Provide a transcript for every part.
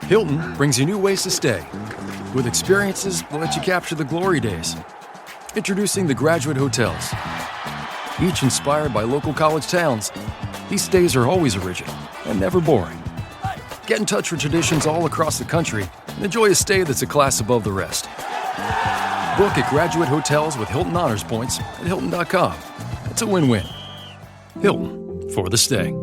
Hilton brings you new ways to stay. With experiences that let you capture the glory days. Introducing the Graduate Hotels. Each inspired by local college towns, these stays are always original and never boring. Get in touch with traditions all across the country and enjoy a stay that's a class above the rest. Book at Graduate Hotels with Hilton Honors Points at Hilton.com. It's a win-win. Hilton, for the stay.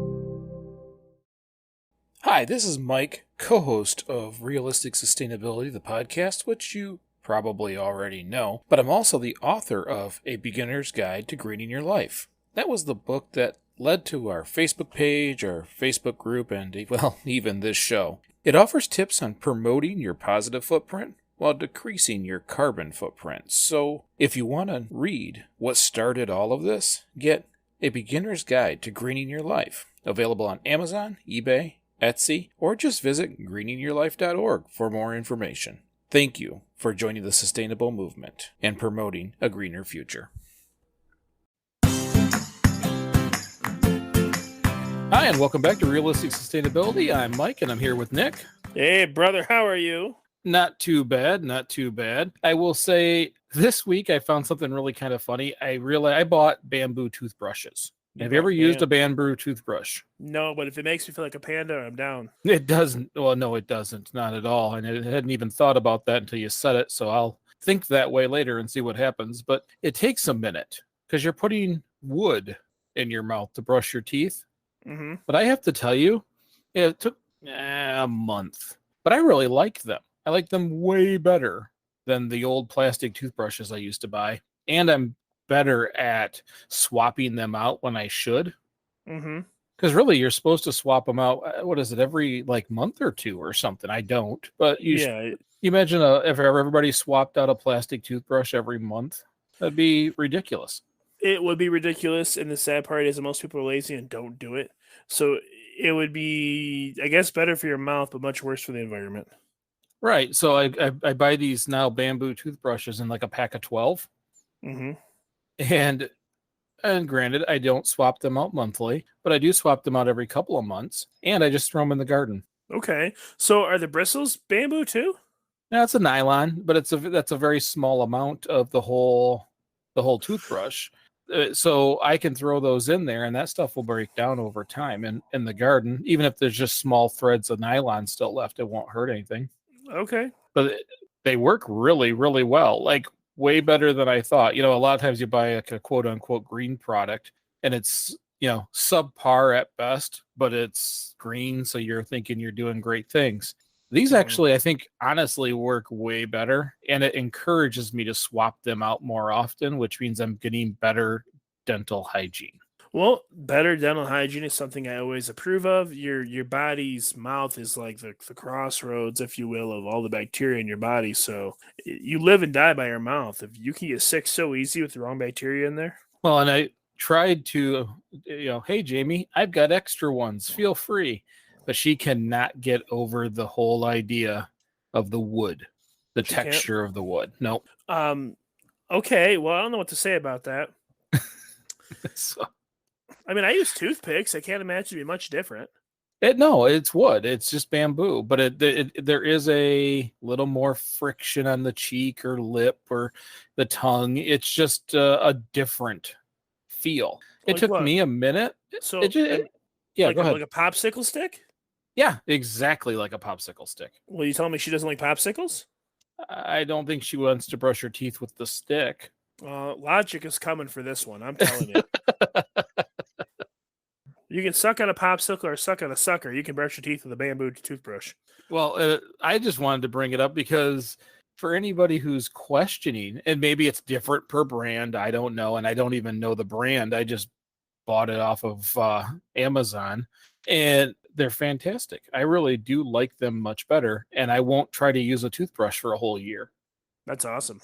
Hi, this is Mike, co-host of Realistic Sustainability, the podcast, which you probably already know, but I'm also the author of A Beginner's Guide to Greening Your Life. That was the book that led to our Facebook page, our Facebook group, and, well, even this show. It offers tips on promoting your positive footprint while decreasing your carbon footprint. So, if you want to read what started all of this, get A Beginner's Guide to Greening Your Life, available on Amazon, eBay, Etsy, or just visit greeningyourlife.org for more information. Thank you for joining the sustainable movement and promoting a greener future. Hi, and welcome back to Realistic Sustainability. I'm Mike, and I'm here with Nick. Hey, brother, how are you? Not too bad, not too bad. I will say this week I found something really kind of funny. I realized I bought bamboo toothbrushes. Have you ever used a bamboo toothbrush? No, but if it makes me feel like a panda, I'm down. It doesn't. Well, no, it doesn't. Not at all. And I hadn't even thought about that until you said it. So I'll think that way later and see what happens. But it takes a minute because you're putting wood in your mouth to brush your teeth. Mm-hmm. But I have to tell you, it took a month. But I really like them. I like them way better than the old plastic toothbrushes I used to buy. And I'm better at swapping them out when I should. Mm-hmm. Because really, you're supposed to swap them out. What is it, every month or two or something? I don't. But you imagine if everybody swapped out a plastic toothbrush every month, that'd be ridiculous. It would be ridiculous, and the sad part is that most people are lazy and don't do it. So it would be, I guess, better for your mouth, but much worse for the environment. Right. So I buy these now bamboo toothbrushes in like a pack of 12. Mm-hmm. And granted, I don't swap them out monthly, but I do swap them out every couple of months, and I just throw them in the garden. Okay. So are the bristles bamboo too? Now, it's a nylon, but that's a very small amount of the whole toothbrush. So I can throw those in there, and that stuff will break down over time. And in the garden, even if there's just small threads of nylon still left, it won't hurt anything. Okay. But they work really, really well. Like, way better than I thought. A lot of times you buy a quote unquote green product and it's, subpar at best, but it's green. So you're thinking you're doing great things. These actually, I think, honestly work way better. And it encourages me to swap them out more often, which means I'm getting better dental hygiene. Well, better dental hygiene is something I always approve of. Your body's mouth is like the crossroads, if you will, of all the bacteria in your body. So you live and die by your mouth. If you can get sick so easy with the wrong bacteria in there. Well, and I tried to, hey, Jamie, I've got extra ones. Feel free. But she cannot get over the whole idea of the wood, the texture of the wood. Nope. Okay. Well, I don't know what to say about that. So. I mean, I use toothpicks. I can't imagine it'd be much different. No, it's wood. It's just bamboo, but there is a little more friction on the cheek or lip or the tongue. It's just a different feel. It took me a minute. So, go ahead. Like a popsicle stick? Yeah, exactly like a popsicle stick. Well, you telling me she doesn't like popsicles? I don't think she wants to brush her teeth with the stick. Logic is coming for this one. I'm telling you. You can suck on a popsicle or suck on a sucker. You can brush your teeth with a bamboo toothbrush. Well, I just wanted to bring it up because for anybody who's questioning, and maybe it's different per brand, I don't know, and I don't even know the brand. I just bought it off of Amazon, and they're fantastic. I really do like them much better, and I won't try to use a toothbrush for a whole year. That's awesome.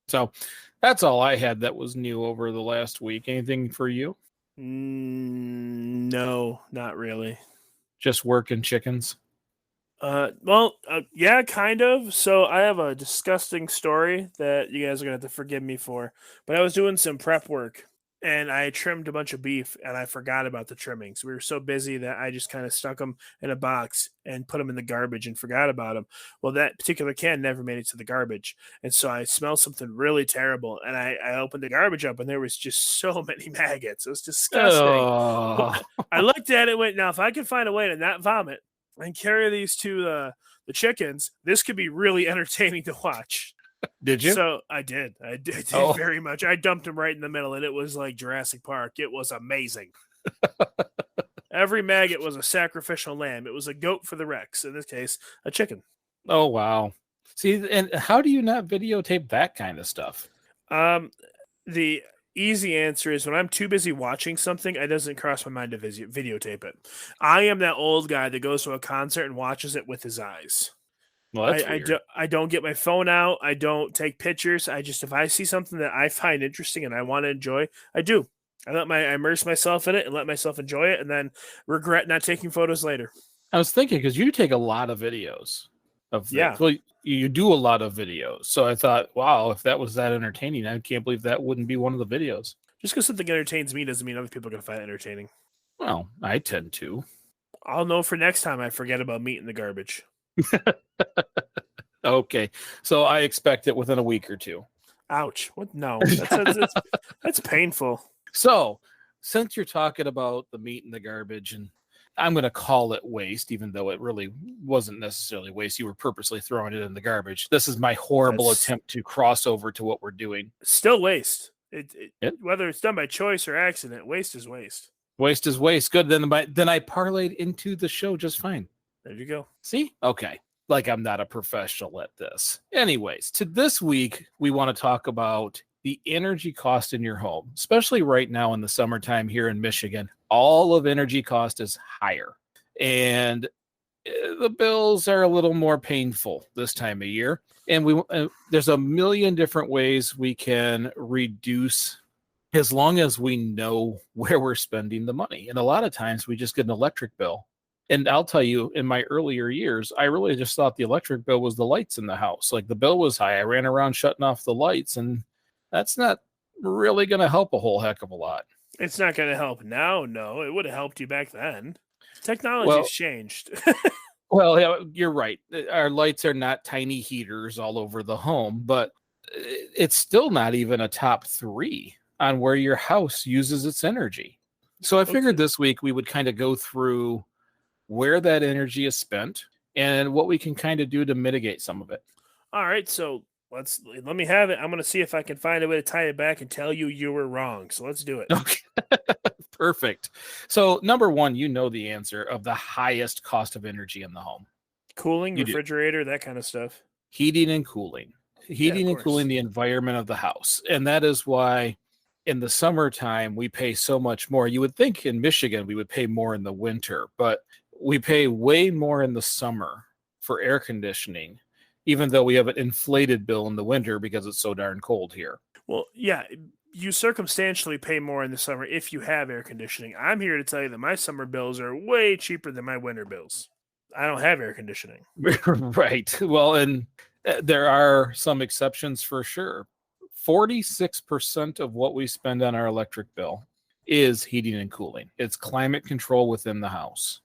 So that's all I had that was new over the last week. Anything for you? No, not really. Just working chickens? Yeah, kind of. So I have a disgusting story that you guys are going to have to forgive me for. But I was doing some prep work and I trimmed a bunch of beef, and I forgot about the trimmings. We were so busy that I just kind of stuck them in a box and put them in the garbage and forgot about them. Well, that particular can never made it to the garbage, and so I smelled something really terrible, and I opened the garbage up, and there was just so many maggots. It was disgusting. Oh, I looked at it, and went, now if I can find a way to not vomit and carry these to the chickens, this could be really entertaining to watch. did you? So I did. I did Oh. very much. I dumped him right in the middle, and it was like Jurassic Park. It was amazing. Every maggot was a sacrificial lamb. It was a goat for the Rex. In this case, a chicken. Oh, wow. See, and how do you not videotape that kind of stuff? The easy answer is when I'm too busy watching something, it doesn't cross my mind to videotape it. I am that old guy that goes to a concert and watches it with his eyes. Well, that's weird. I don't get my phone out. I don't take pictures. If I see something that I find interesting and I want to enjoy, I do. I immerse myself in it and let myself enjoy it, and then regret not taking photos later. I was thinking because you take a lot of videos of this. Yeah. Well, you do a lot of videos, so I thought, wow, if that was that entertaining, I can't believe that wouldn't be one of the videos. Just because something entertains me doesn't mean other people are going to find it entertaining. Well, I tend to. I'll know for next time I forget about meat in the garbage. Okay, so I expect it within a week or two. Ouch! What? No, that's painful. So, since you're talking about the meat in the garbage, and I'm going to call it waste, even though it really wasn't necessarily waste. You were purposely throwing it in the garbage. This is my horrible attempt to cross over to what we're doing. Still waste. Whether it's done by choice or accident, waste is waste. Waste is waste. Good. Then I parlayed into the show just fine. There you go. See? Okay. Like I'm not a professional at this. Anyways, to this week, we want to talk about the energy cost in your home, especially right now in the summertime here in Michigan. All of energy cost is higher, and the bills are a little more painful this time of year. And there's a million different ways we can reduce, as long as we know where we're spending the money. And a lot of times we just get an electric bill. And I'll tell you, in my earlier years, I really just thought the electric bill was the lights in the house. Like the bill was high. I ran around shutting off the lights, and that's not really going to help a whole heck of a lot. It's not going to help now. No, it would have helped you back then. Technology's changed. Well, yeah, you're right. Our lights are not tiny heaters all over the home, but it's still not even a top 3 on where your house uses its energy. So I figured this week we would kind of go through where that energy is spent and what we can kind of do to mitigate some of it. All right, so let me have it. I'm going to see if I can find a way to tie it back and tell you were wrong. So let's do it. Okay. Perfect. So number 1, you know the answer of the highest cost of energy in the home. Cooling, refrigerator, that kind of stuff. Heating and cooling. Heating and cooling the environment of the house. And that is why in the summertime we pay so much more. You would think in Michigan we would pay more in the winter, but we pay way more in the summer for air conditioning, even though we have an inflated bill in the winter because it's so darn cold here. Well, yeah, you circumstantially pay more in the summer if you have air conditioning. I'm here to tell you that my summer bills are way cheaper than my winter bills. I don't have air conditioning. Right. Well, and there are some exceptions for sure. 46% of what we spend on our electric bill is heating and cooling. It's climate control within the house.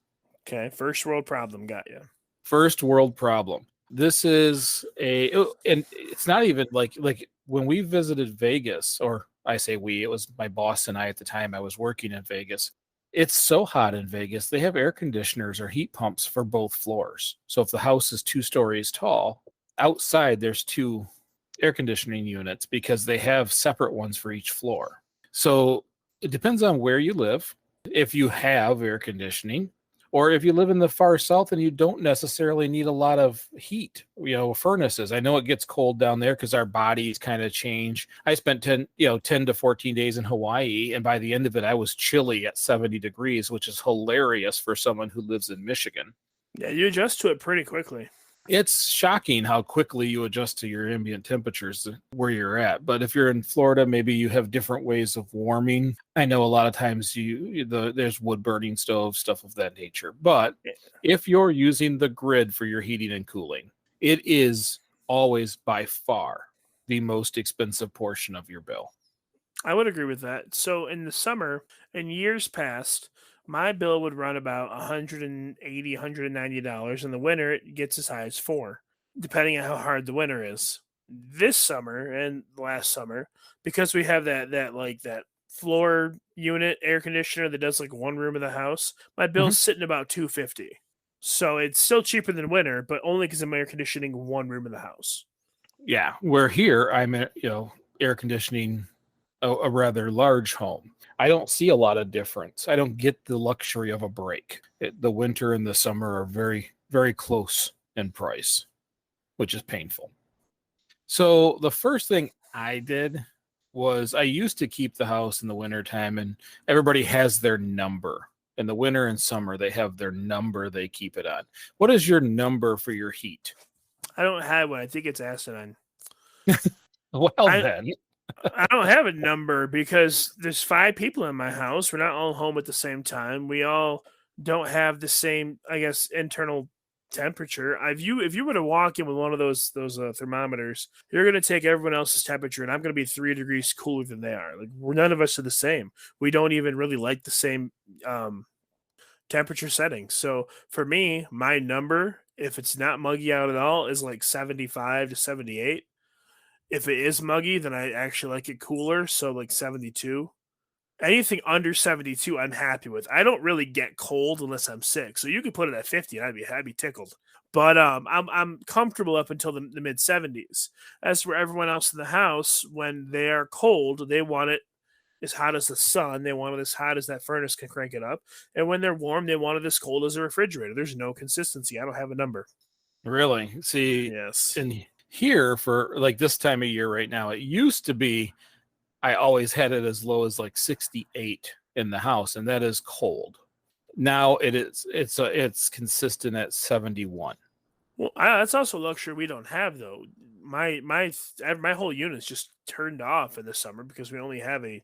Okay, first world problem, got you. First world problem. This is and it's not even like when we visited Vegas, or I say we, it was my boss and I at the time I was working in Vegas. It's so hot in Vegas, they have air conditioners or heat pumps for both floors. So if the house is 2 stories tall, outside there's 2 air conditioning units because they have separate ones for each floor. So it depends on where you live, if you have air conditioning, or if you live in the far south and you don't necessarily need a lot of heat, furnaces. I know it gets cold down there because our bodies kind of change. I spent 10 to 14 days in Hawaii, and by the end of it, I was chilly at 70 degrees, which is hilarious for someone who lives in Michigan. Yeah, you adjust to it pretty quickly. It's shocking how quickly you adjust to your ambient temperatures where you're at. But if you're in Florida, maybe you have different ways of warming. I know a lot of times there's wood burning stoves, stuff of that nature. But if you're using the grid for your heating and cooling, it is always by far the most expensive portion of your bill. I would agree with that. So in the summer, in years past, my bill would run about 180, $190. In the winter, it gets as high as four, depending on how hard the winter is. This summer and last summer, because we have that floor unit air conditioner that does like one room of the house, my Mhm. bill's sitting about 250. So it's still cheaper than winter, but only because I'm air conditioning one room of the house. Yeah, where here I'm, air conditioning a rather large home. I don't see a lot of difference. I don't get the luxury of a break. The winter and the summer are very, very close in price, which is painful. So the first thing I did was I used to keep the house in the wintertime, and everybody has their number. In the winter and summer, they have their number they keep it on. What is your number for your heat? I don't have one. I think it's asinine. Well, I then, I don't have a number because there's five people in my house. We're not all home at the same time. We all don't have the same, I guess, internal temperature. If you were to walk in with one of those thermometers, you're going to take everyone else's temperature, and I'm going to be 3 degrees cooler than they are. Like we're none of us are the same. We don't even really like the same temperature settings. So for me, my number, if it's not muggy out at all, is like 75 to 78. If it is muggy, then I actually like it cooler, so like 72. Anything under 72, I'm happy with. I don't really get cold unless I'm sick, so you could put it at 50, and I'd be tickled. But I'm comfortable up until the mid 70s. As for everyone else in the house, when they are cold, they want it as hot as the sun. They want it as hot as that furnace can crank it up. And when they're warm, they want it as cold as a refrigerator. There's no consistency. I don't have a number. really, see, Yes. in here for like this time of year right now, it used to be I always had it as low as like 68 in the house, and that is cold. Now it's consistent at 71. Well, that's also a luxury we don't have though. My whole unit's just turned off in the summer because we only have the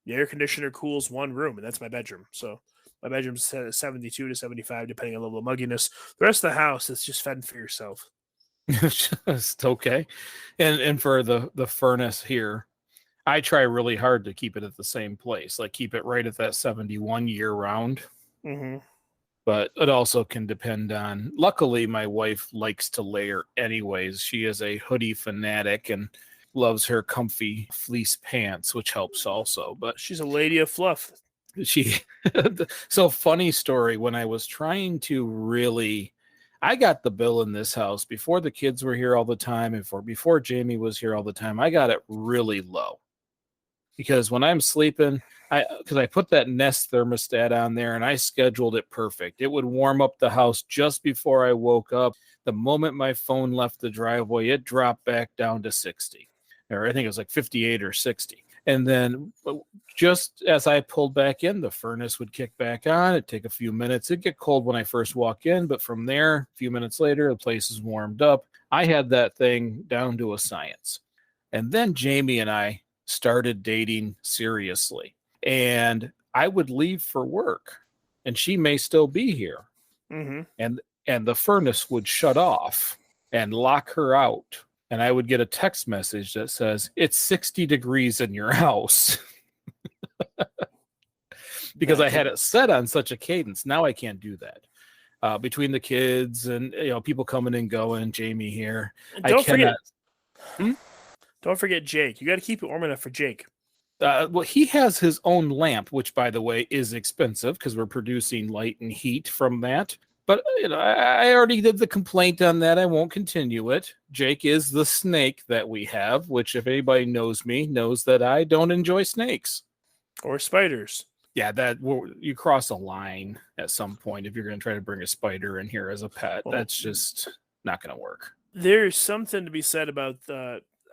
air conditioner cools one room, and that's my bedroom. So my bedroom's set at 72 to 75, depending on the level of mugginess. The rest of the house is just fend for yourself. It's just okay. And for the furnace here, I try really hard to keep it at the same place, like keep it right at that 71 year round. Hmm. But it also can depend on, luckily my wife likes to layer anyways. She is a hoodie fanatic and loves her comfy fleece pants, which helps also. But She's a lady of fluff. she so funny story, when I was trying to really, I got the bill in this house before the kids were here all the time, and before Jamie was here all the time. I got it really low because when I'm sleeping, I put that Nest thermostat on there and I scheduled it perfect. It would warm up the house just before I woke up. The moment my phone left the driveway, it dropped back down to 60, or I think it was like 58 or 60. And then just as I pulled back in, the furnace would kick back on. It'd take a few minutes. It'd get cold when I first walk in, but from there, a few minutes later, the place is warmed up. I had that thing down to a science. And then Jamie and I started dating seriously. And I would leave for work, and she may still be here. Hmm. And the furnace would shut off and lock her out. And I would get a text message that says, "It's 60 degrees in your house." Because I had it set on such a cadence. Now I can't do that. Between the kids and people coming and going, Jamie here, I Don't cannot. forget, don't forget Jake. You got to keep it warm enough for Jake. Well, he has his own lamp, which, by the way, is expensive because we're producing light and heat from that. But I already did the complaint on that. I won't continue it. Jake is the snake that we have, which, if anybody knows me, knows that I don't enjoy snakes. Or spiders. Yeah, you cross a line at some point if you're going to try to bring a spider in here as a pet. Well, That's just not going to work. there's something to be said about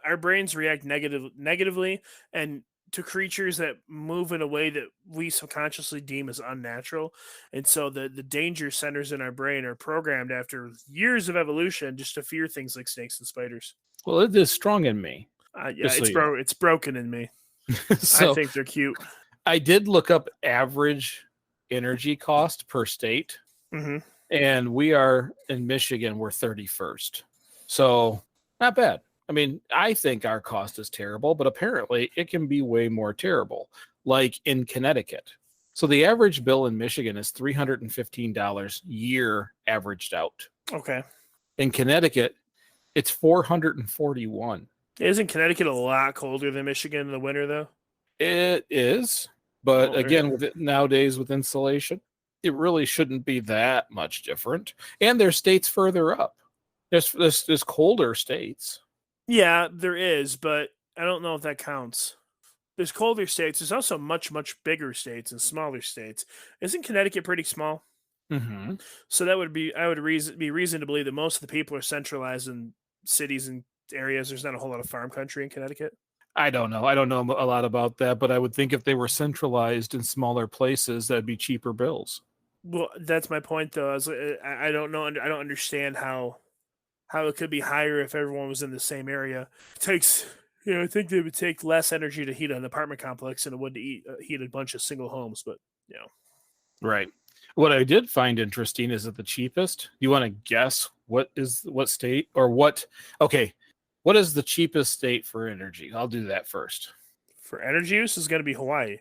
our brains react negatively and to creatures that move in a way that we subconsciously deem as unnatural. And so the danger centers in our brain are programmed after years of evolution just to fear things like snakes and spiders. Well, it is strong in me. Yeah, Just so you know. it's broken in me. So I think they're cute. I did look up average energy cost per state. Hmm. And we are in Michigan, we're 31st. So not bad. I mean, I think our cost is terrible, but apparently it can be way more terrible, like in Connecticut. So the average bill in Michigan is $315 year averaged out. Okay. In Connecticut, it's 441. Isn't Connecticut a lot colder than Michigan in the winter, though? It is, but Oh, again, with it nowadays with insulation, it really shouldn't be that much different. And there's states further up. There's colder states. yeah, there is, but I don't know if that counts. There's colder states. There's also much, much bigger states and smaller states. Isn't Connecticut pretty small? Mm-hmm. So that would be, I would be reason to believe that most of the people are centralized in cities and areas. There's not a whole lot of farm country in Connecticut. I don't know. I don't know a lot about that, but I would think if they were centralized in smaller places, that'd be cheaper bills. Well, that's my point, though. I don't know. I don't understand how it could be higher if everyone was in the same area. It takes, I think it would take less energy to heat an apartment complex than it would to heat a bunch of single homes. But Right. What I did find interesting is that the cheapest. You want to guess what state or what? Okay, what is the cheapest state for energy? I'll do that first. for energy use is going to be Hawaii,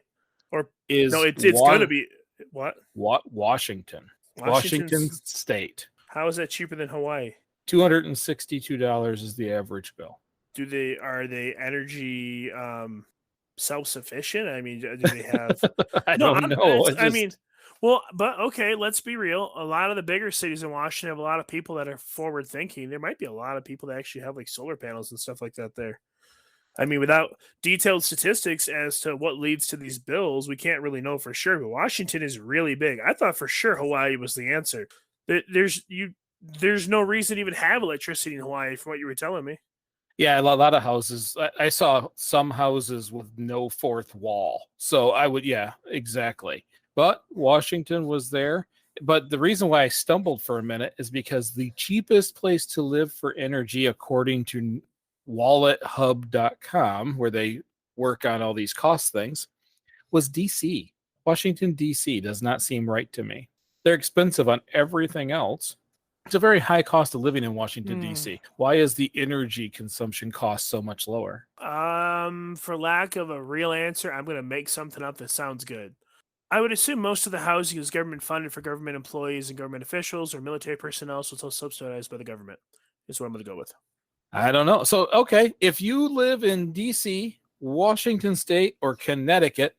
or no, Is it's going to be what? Washington? Washington State. How is that cheaper than Hawaii? $262 is the average bill. Are they energy self-sufficient? I mean, do they have I don't know. I mean, well, but okay, let's be real. A lot of the bigger cities in Washington have a lot of people that are forward thinking. There might be a lot of people that actually have like solar panels and stuff like that there. I mean, without detailed statistics as to what leads to these bills, we can't really know for sure. But Washington is really big. I thought for sure Hawaii was the answer. There's no reason to even have electricity in Hawaii, from what you were telling me. Yeah, a lot of houses. I saw some houses with no fourth wall. So yeah, exactly. But Washington was there. But the reason why I stumbled for a minute is because the cheapest place to live for energy, according to wallethub.com, where they work on all these cost things, was DC. Washington, DC does not seem right to me. They're expensive on everything else. It's a very high cost of living in Washington, D.C. Why is the energy consumption cost so much lower? For lack of a real answer, I'm going to make something up that sounds good. I would assume most of the housing is government funded for government employees and government officials or military personnel, so it's all subsidized by the government. Is what I'm going to go with. I don't know. So, okay, if you live in D.C., Washington State, or Connecticut,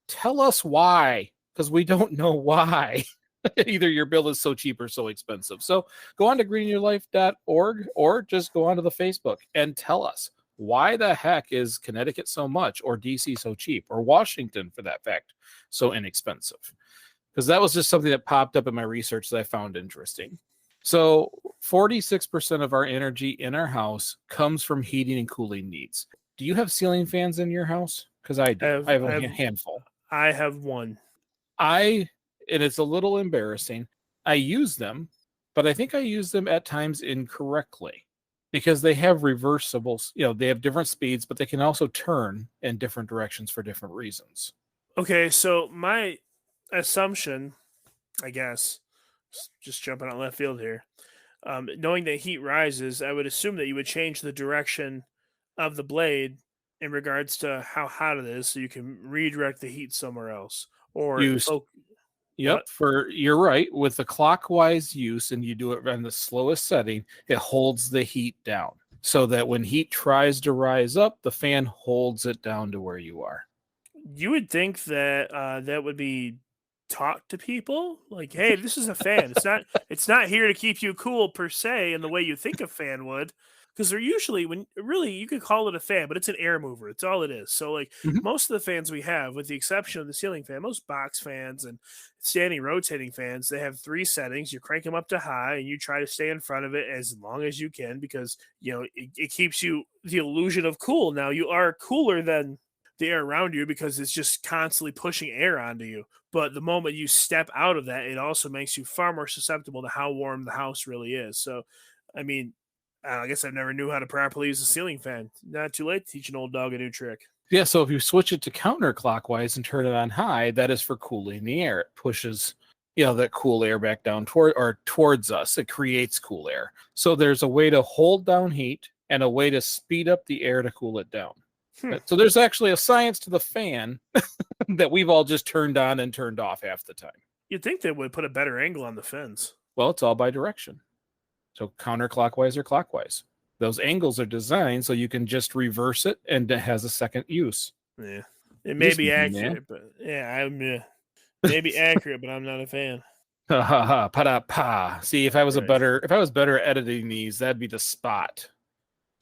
tell us why, because we don't know why. Either your bill is so cheap or so expensive. So go on to greenyourlife.org or just go onto the Facebook and tell us, why the heck is Connecticut so much, or DC so cheap, or Washington, for that fact, so inexpensive? Because that was just something that popped up in my research that I found interesting. So 46% of our energy in our house comes from heating and cooling needs. Do you have ceiling fans in your house? Because I do. I have a handful. I have one. And it's a little embarrassing. I use them, but I think I use them at times incorrectly because they have reversibles. They have different speeds, but they can also turn in different directions for different reasons. Okay, so my assumption, I guess, just jumping out left field here, knowing that heat rises, I would assume that you would change the direction of the blade in regards to how hot it is so you can redirect the heat somewhere else. Or Yep, you're right. With the clockwise use, and you do it on the slowest setting, it holds the heat down so that when heat tries to rise up, the fan holds it down to where you are. You would think that that would be taught to people, like, hey, this is a fan. It's not here to keep you cool per se in the way you think a fan would. Because they're usually, when really you could call it a fan, but it's an air mover. It's all it is. So like most of the fans we have, with the exception of the ceiling fan, most box fans and standing rotating fans, they have 3 settings. You crank them up to high and you try to stay in front of it as long as you can because, it keeps you the illusion of cool. Now you are cooler than the air around you because it's just constantly pushing air onto you. But the moment you step out of that, it also makes you far more susceptible to how warm the house really is. So, I mean, I guess I never knew how to properly use a ceiling fan. Not too late to teach an old dog a new trick. Yeah, so if you switch it to counterclockwise and turn it on high, that is for cooling the air. It pushes, that cool air back down towards us. It creates cool air. So there's a way to hold down heat and a way to speed up the air to cool it down. Hmm. So there's actually a science to the fan that we've all just turned on and turned off half the time. You'd think they would put a better angle on the fins. Well, it's all by direction. So counterclockwise or clockwise. Those angles are designed so you can just reverse it and it has a second use. Yeah. It may be Listen to me, man. accurate, but maybe accurate, but I'm not a fan. Ha ha ha, pa-da-pa. See, if I was Right. better at editing these, that'd be the spot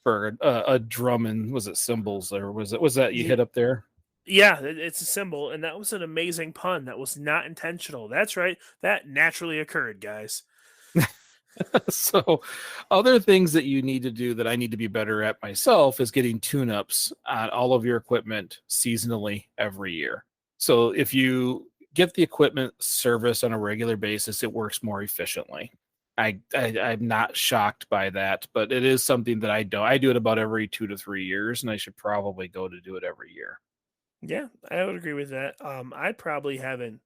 for a drum and was it cymbals or was that you hit up there? Yeah, it's a symbol, and that was an amazing pun. That was not intentional. That's right. That naturally occurred, guys. So other things that you need to do that I need to be better at myself is getting tune-ups on all of your equipment seasonally every year. So if you get the equipment serviced on a regular basis, it works more efficiently. I'm not shocked by that, but it is something that I do it about every 2 to 3 years, and I should probably go to do it every year. Yeah, I would agree with that. I probably haven't.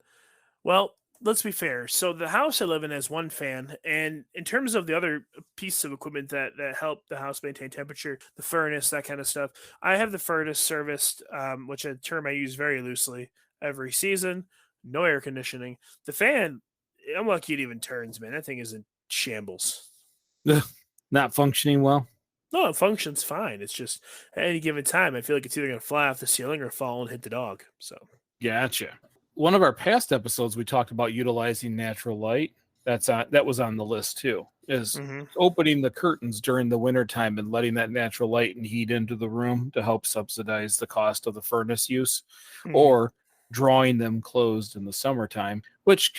Well, let's be fair. So the house I live in has one fan, and in terms of the other pieces of equipment that help the house maintain temperature, the furnace, that kind of stuff, I have the furnace serviced, which a term I use very loosely, every season. No air conditioning. The fan, I'm lucky it even turns, man. That thing is in shambles. Not functioning well. No, it functions fine. It's just at any given time, I feel like it's either going to fly off the ceiling or fall and hit the dog. So, Gotcha. One of our past episodes, we talked about utilizing natural light. That was on the list too. Is opening the curtains during the wintertime and letting that natural light and heat into the room to help subsidize the cost of the furnace use, or drawing them closed in the summertime, which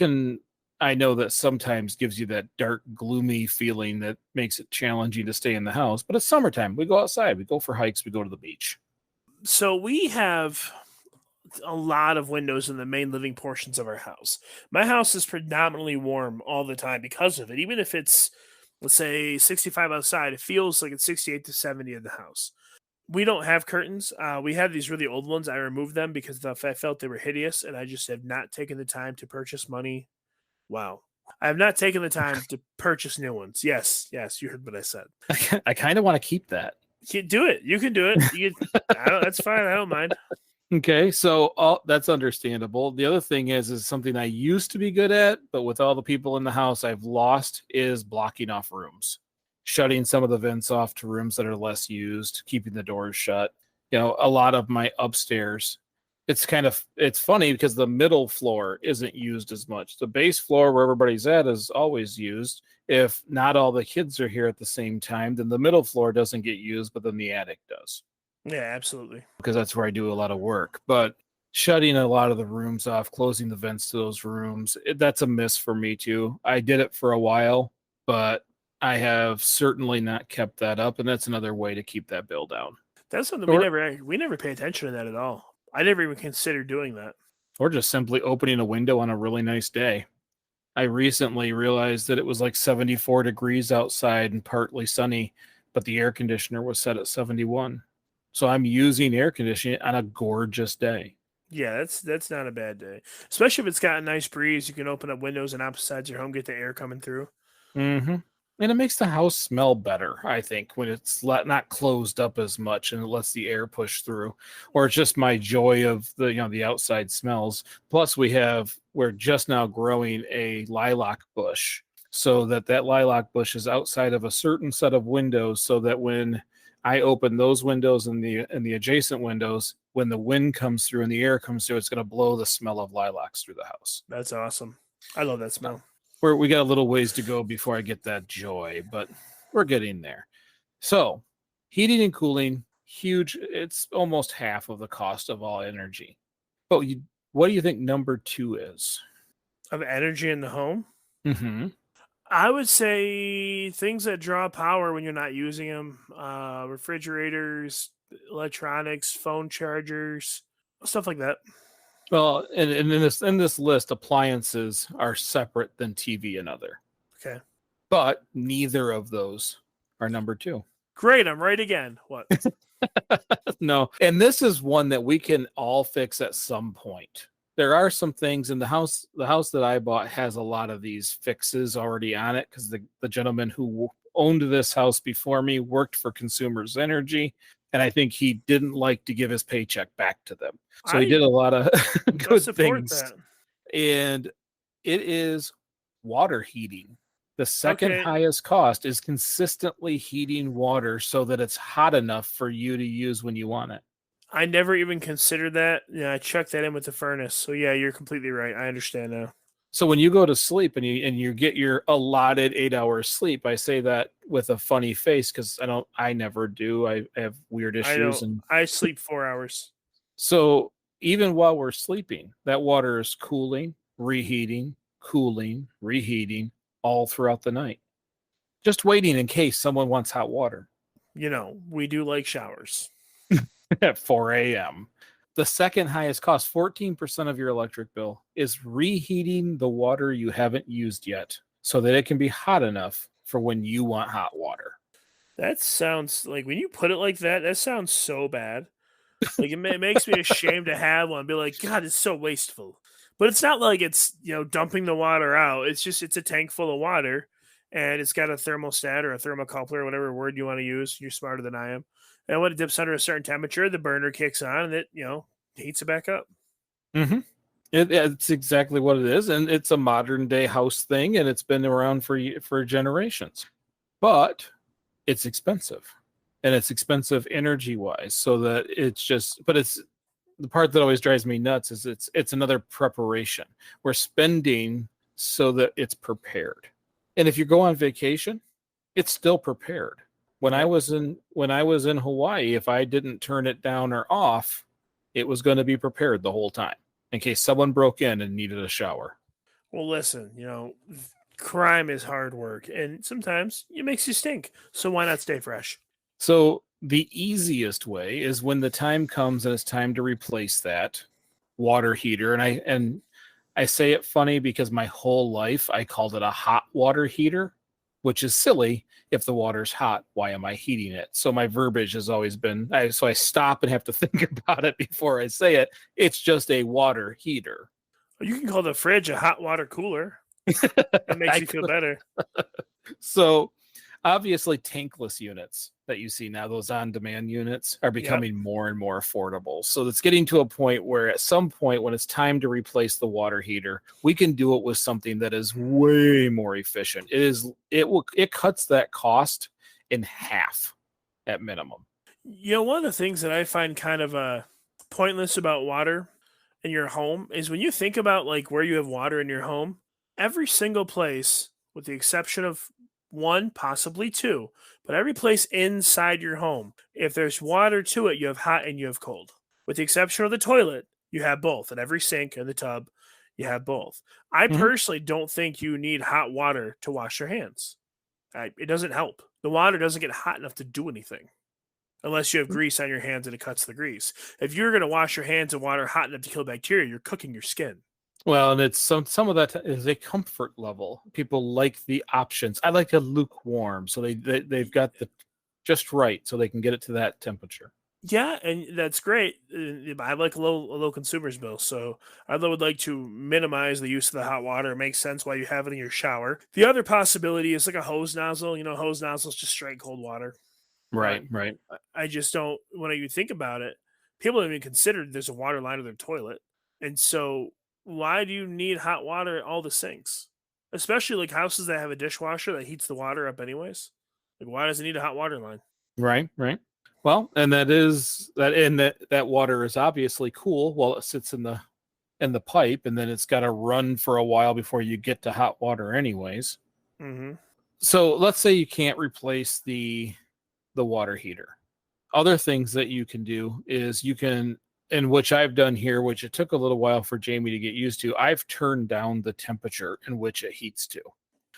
I know that sometimes gives you that dark, gloomy feeling that makes it challenging to stay in the house. But it's summertime. We go outside. We go for hikes. We go to the beach. So we have a lot of windows in the main living portions of our house. My house is predominantly warm all the time because of it. Even if it's, let's say, 65 outside, it feels like it's 68 to 70 in the house. We don't have curtains. We have these really old ones. I removed them because I felt they were hideous, and I just have not taken the time to purchase money. Wow. I have not taken the time to purchase new ones. Yes, you heard what I said. I kind of want to keep that. You can do it. You can do it. That's fine. I don't mind. Okay, so that's understandable. The other thing is something I used to be good at, but with all the people in the house I've lost, is blocking off rooms, shutting some of the vents off to rooms that are less used, keeping the doors shut. A lot of my upstairs, it's funny because the middle floor isn't used as much. The base floor where everybody's at is always used. If not all the kids are here at the same time, then the middle floor doesn't get used, but then the attic does. Yeah, absolutely. Because that's where I do a lot of work. But shutting a lot of the rooms off, closing the vents to those rooms, that's a miss for me too. I did it for a while, but I have certainly not kept that up, and that's another way to keep that bill down. That's something we never pay attention to that at all. I never even considered doing that. Or just simply opening a window on a really nice day. I recently realized that it was like 74 degrees outside and partly sunny, but the air conditioner was set at 71. So I'm using air conditioning on a gorgeous day. Yeah, that's not a bad day. Especially if it's got a nice breeze. You can open up windows on opposite sides of your home, get the air coming through. Mm-hmm. And it makes the house smell better, I think, when it's not closed up as much and it lets the air push through. Or it's just my joy of the outside smells. Plus, we're just now growing a lilac bush, so that lilac bush is outside of a certain set of windows, so that when I open those windows and the adjacent windows, when the wind comes through and the air comes through, it's going to blow the smell of lilacs through the house. That's awesome. I love that smell. We got a little ways to go before I get that joy, but we're getting there. So heating and cooling, huge. It's almost half of the cost of all energy. But what do you think number 2 is? Of energy in the home? Mm-hmm. I would say things that draw power when you're not using them. Refrigerators, electronics, phone chargers, stuff like that. Well, and in this list, appliances are separate than TV and other. Okay. But neither of those are number 2. Great, I'm right again. What? No. And this is one that we can all fix at some point. There are some things in the house. The house that I bought has a lot of these fixes already on it because the gentleman who owned this house before me worked for Consumers Energy, and I think he didn't like to give his paycheck back to them. So he did a lot of I good support things. that. And it is water heating. The second Okay. highest cost is consistently heating water so that it's hot enough for you to use when you want it. I never even considered that. Yeah, I chucked that in with the furnace. So yeah, you're completely right. I understand now. So when you go to sleep and you get your allotted 8 hours sleep, I say that with a funny face because I never do. I have weird I issues. don't. And I sleep 4 hours. so even while we're sleeping, that water is cooling, reheating, all throughout the night. Just waiting in case someone wants hot water We do like showers. at 4 a.m. The second highest cost, 14% of your electric bill, is reheating the water you haven't used yet so that it can be hot enough for when you want hot water. That sounds like when you put it like that, that sounds so bad. Like it makes me ashamed to have one. Be like, God, it's so wasteful. But it's not like it's dumping the water out. It's a tank full of water, and it's got a thermostat or a thermocoupler or whatever word you want to use. You're smarter than I am. And when it dips under a certain temperature, the burner kicks on and it heats it back up. Mm-hmm. It's exactly what it is, and it's a modern day house thing, and it's been around for generations. But it's expensive, and it's expensive energy wise. So that it's the part that always drives me nuts is it's another preparation. We're spending so that it's prepared, and if you go on vacation, it's still prepared. When I Yep. was in Hawaii, if I didn't turn it down or off, it was going to be prepared the whole time in case someone broke in and needed a shower. Well, listen, crime is hard work, and sometimes it makes you stink. So why not stay fresh? So the easiest way is when the time comes and it's time to replace that water heater. And I say it funny because my whole life I called it a hot water heater, which is silly. If the water's hot, why am I heating it? So my verbiage has always been so I stop and have to think about it before I say it. It's just a water heater. You can call the fridge a hot water cooler. That makes I you feel better. So obviously tankless units that you see now, those on-demand units, are Yep. becoming more and more affordable. So it's getting to a point where at some point when it's time to replace the water heater, we can do it with something that is way more efficient. It cuts that cost in half at minimum. One of the things that I find kind of pointless about water in your home is when you think about like where you have water in your home, every single place, with the exception of one, possibly two, but every place inside your home, if there's water to it, you have hot and you have cold. With the exception of the toilet, you have both. And every sink and the tub, you have both. I Mhm. personally don't think you need hot water to wash your hands. It doesn't help. The water doesn't get hot enough to do anything unless you have grease on your hands and it cuts the grease. If you're going to wash your hands in water hot enough to kill bacteria, you're cooking your skin. Well, and it's some of that is a comfort level. People like the options. I like a lukewarm, so they've got the just right, so they can get it to that temperature. Yeah, and that's great. I like a low consumer's bill, so I would like to minimize the use of the hot water. It makes sense why you have it in your shower. The other possibility is like a hose nozzle. Hose nozzle is just straight cold water. I, Right. I just don't. When you think about it, people don't even consider there's a water line in their toilet, and so why do you need hot water at all the sinks? Especially like houses that have a dishwasher that heats the water up anyways. Like, why does it need a hot water line? Right. Well, and that water is obviously cool while it sits in the pipe, and then it's got to run for a while before you get to hot water anyways. Mm-hmm. So let's say you can't replace the water heater. Other things that you can do is you can, and which I've done here, which it took a little while for Jamie to get used to, I've turned down the temperature in which it heats to.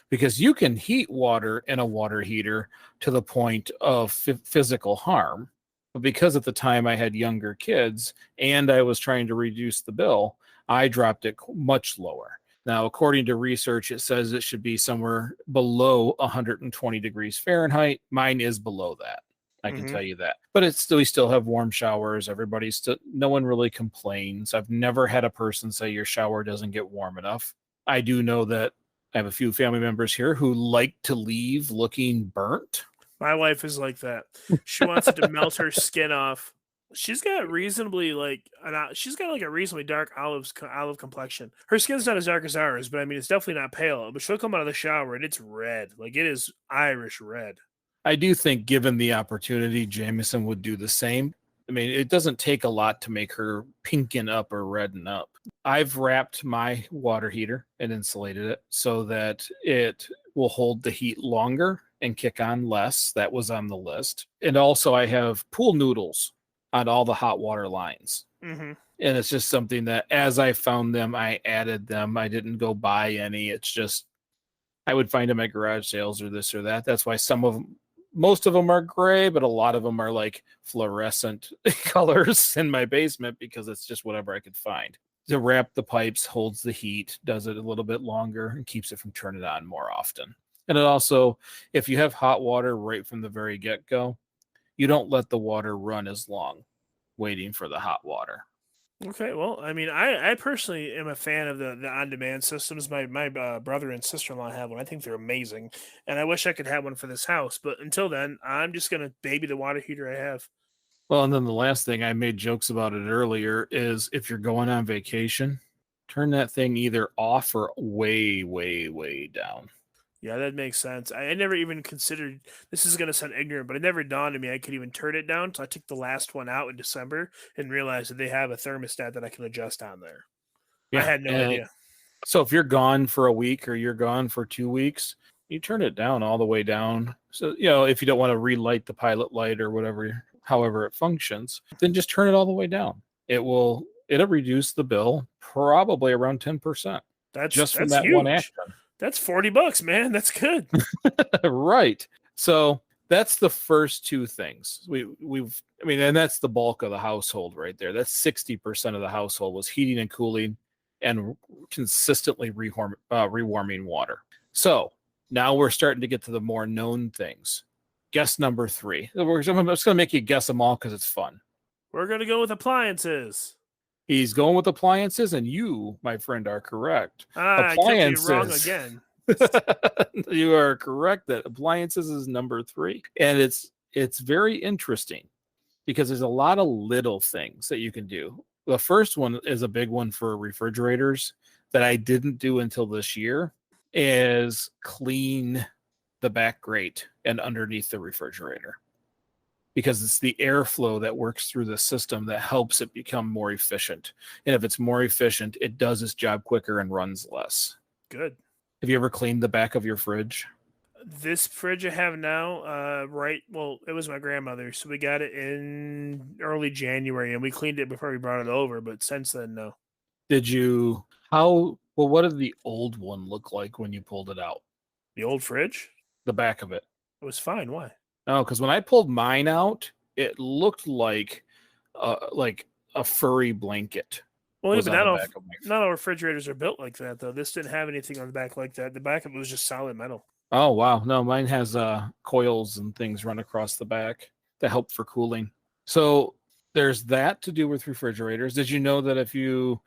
Because you can heat water in a water heater to the point of physical harm. But because at the time I had younger kids and I was trying to reduce the bill, I dropped it much lower. Now, according to research, it says it should be somewhere below 120 degrees Fahrenheit. Mine is below that. I can tell you that. But we still have warm showers. No one really complains. I've never had a person say your shower doesn't get warm enough. I do know that I have a few family members here who like to leave looking burnt. My wife is like that. She wants it to melt her skin off. She's got she's got like a reasonably dark olive complexion. Her skin's not as dark as ours, but I mean it's definitely not pale. But she'll come out of the shower and it's red, like it is Irish red. I do think, given the opportunity, Jameson would do the same. I mean, it doesn't take a lot to make her pinken up or redden up. I've wrapped my water heater and insulated it so that it will hold the heat longer and kick on less. That was on the list. And also, I have pool noodles on all the hot water lines. Mm-hmm. And it's just something that, as I found them, I added them. I didn't go buy any. It's just, I would find them at garage sales or this or that. That's why most of them are gray, but a lot of them are like fluorescent colors in my basement because it's just whatever I could find. To wrap the pipes holds the heat, does it a little bit longer, and keeps it from turning on more often. And it also, if you have hot water right from the very get-go, you don't let the water run as long waiting for the hot water. Okay, well, I mean, I personally am a fan of the on-demand systems. My brother and sister-in-law have one. I think they're amazing, and I wish I could have one for this house. But until then, I'm just gonna baby the water heater I have. Well, and then the last thing, I made jokes about it earlier, is if you're going on vacation, turn that thing either off or way, way, way down. Yeah, that makes sense. I never even considered, this is going to sound ignorant, but it never dawned on me I could even turn it down. So I took the last one out in December and realized that they have a thermostat that I can adjust on there. Yeah, I had no idea. So if you're gone for a week or you're gone for 2 weeks, you turn it down all the way down. So, if you don't want to relight the pilot light or whatever, however it functions, then just turn it all the way down. It'll reduce the bill probably around 10%. That's from that huge. One action. That's $40, man. That's good. Right. So that's the first two things. And that's the bulk of the household right there. That's 60% of the household was heating and cooling and consistently rewarming water. So now we're starting to get to the more known things. Guess number 3. I'm just going to make you guess them all because it's fun. We're going to go with appliances. He's going with appliances, and you, my friend, are correct. Appliances. I took you wrong again. You are correct that appliances is number 3. And it's very interesting because there's a lot of little things that you can do. The first one is a big one for refrigerators that I didn't do until this year, is clean the back grate and underneath the refrigerator, because it's the airflow that works through the system that helps it become more efficient. And if it's more efficient, it does its job quicker and runs less. Good. Have you ever cleaned the back of your fridge? This fridge I have now, it was my grandmother's, so we got it in early January, and we cleaned it before we brought it over, but since then, no. What did the old one look like when you pulled it out? The old fridge? The back of it. It was fine. Why? No, because when I pulled mine out, it looked like a furry blanket. Well, but not all refrigerators are built like that, though. This didn't have anything on the back like that. The back of it was just solid metal. Oh, wow. No, mine has coils and things run across the back that help for cooling. So there's that to do with refrigerators. Did you know that if you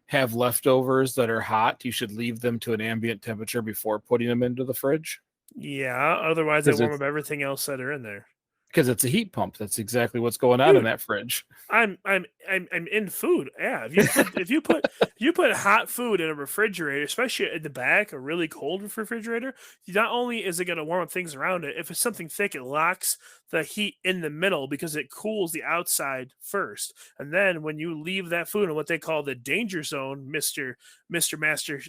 have leftovers that are hot, you should leave them to an ambient temperature before putting them into the fridge? Yeah, otherwise they warm up everything else that are in there. Because it's a heat pump. That's exactly what's going on in that fridge. I'm in food. Yeah, if you put hot food in a refrigerator, especially at the back, a really cold refrigerator, not only is it going to warm up things around it, if it's something thick, it locks the heat in the middle because it cools the outside first, and then when you leave that food in what they call the danger zone, Mister Master,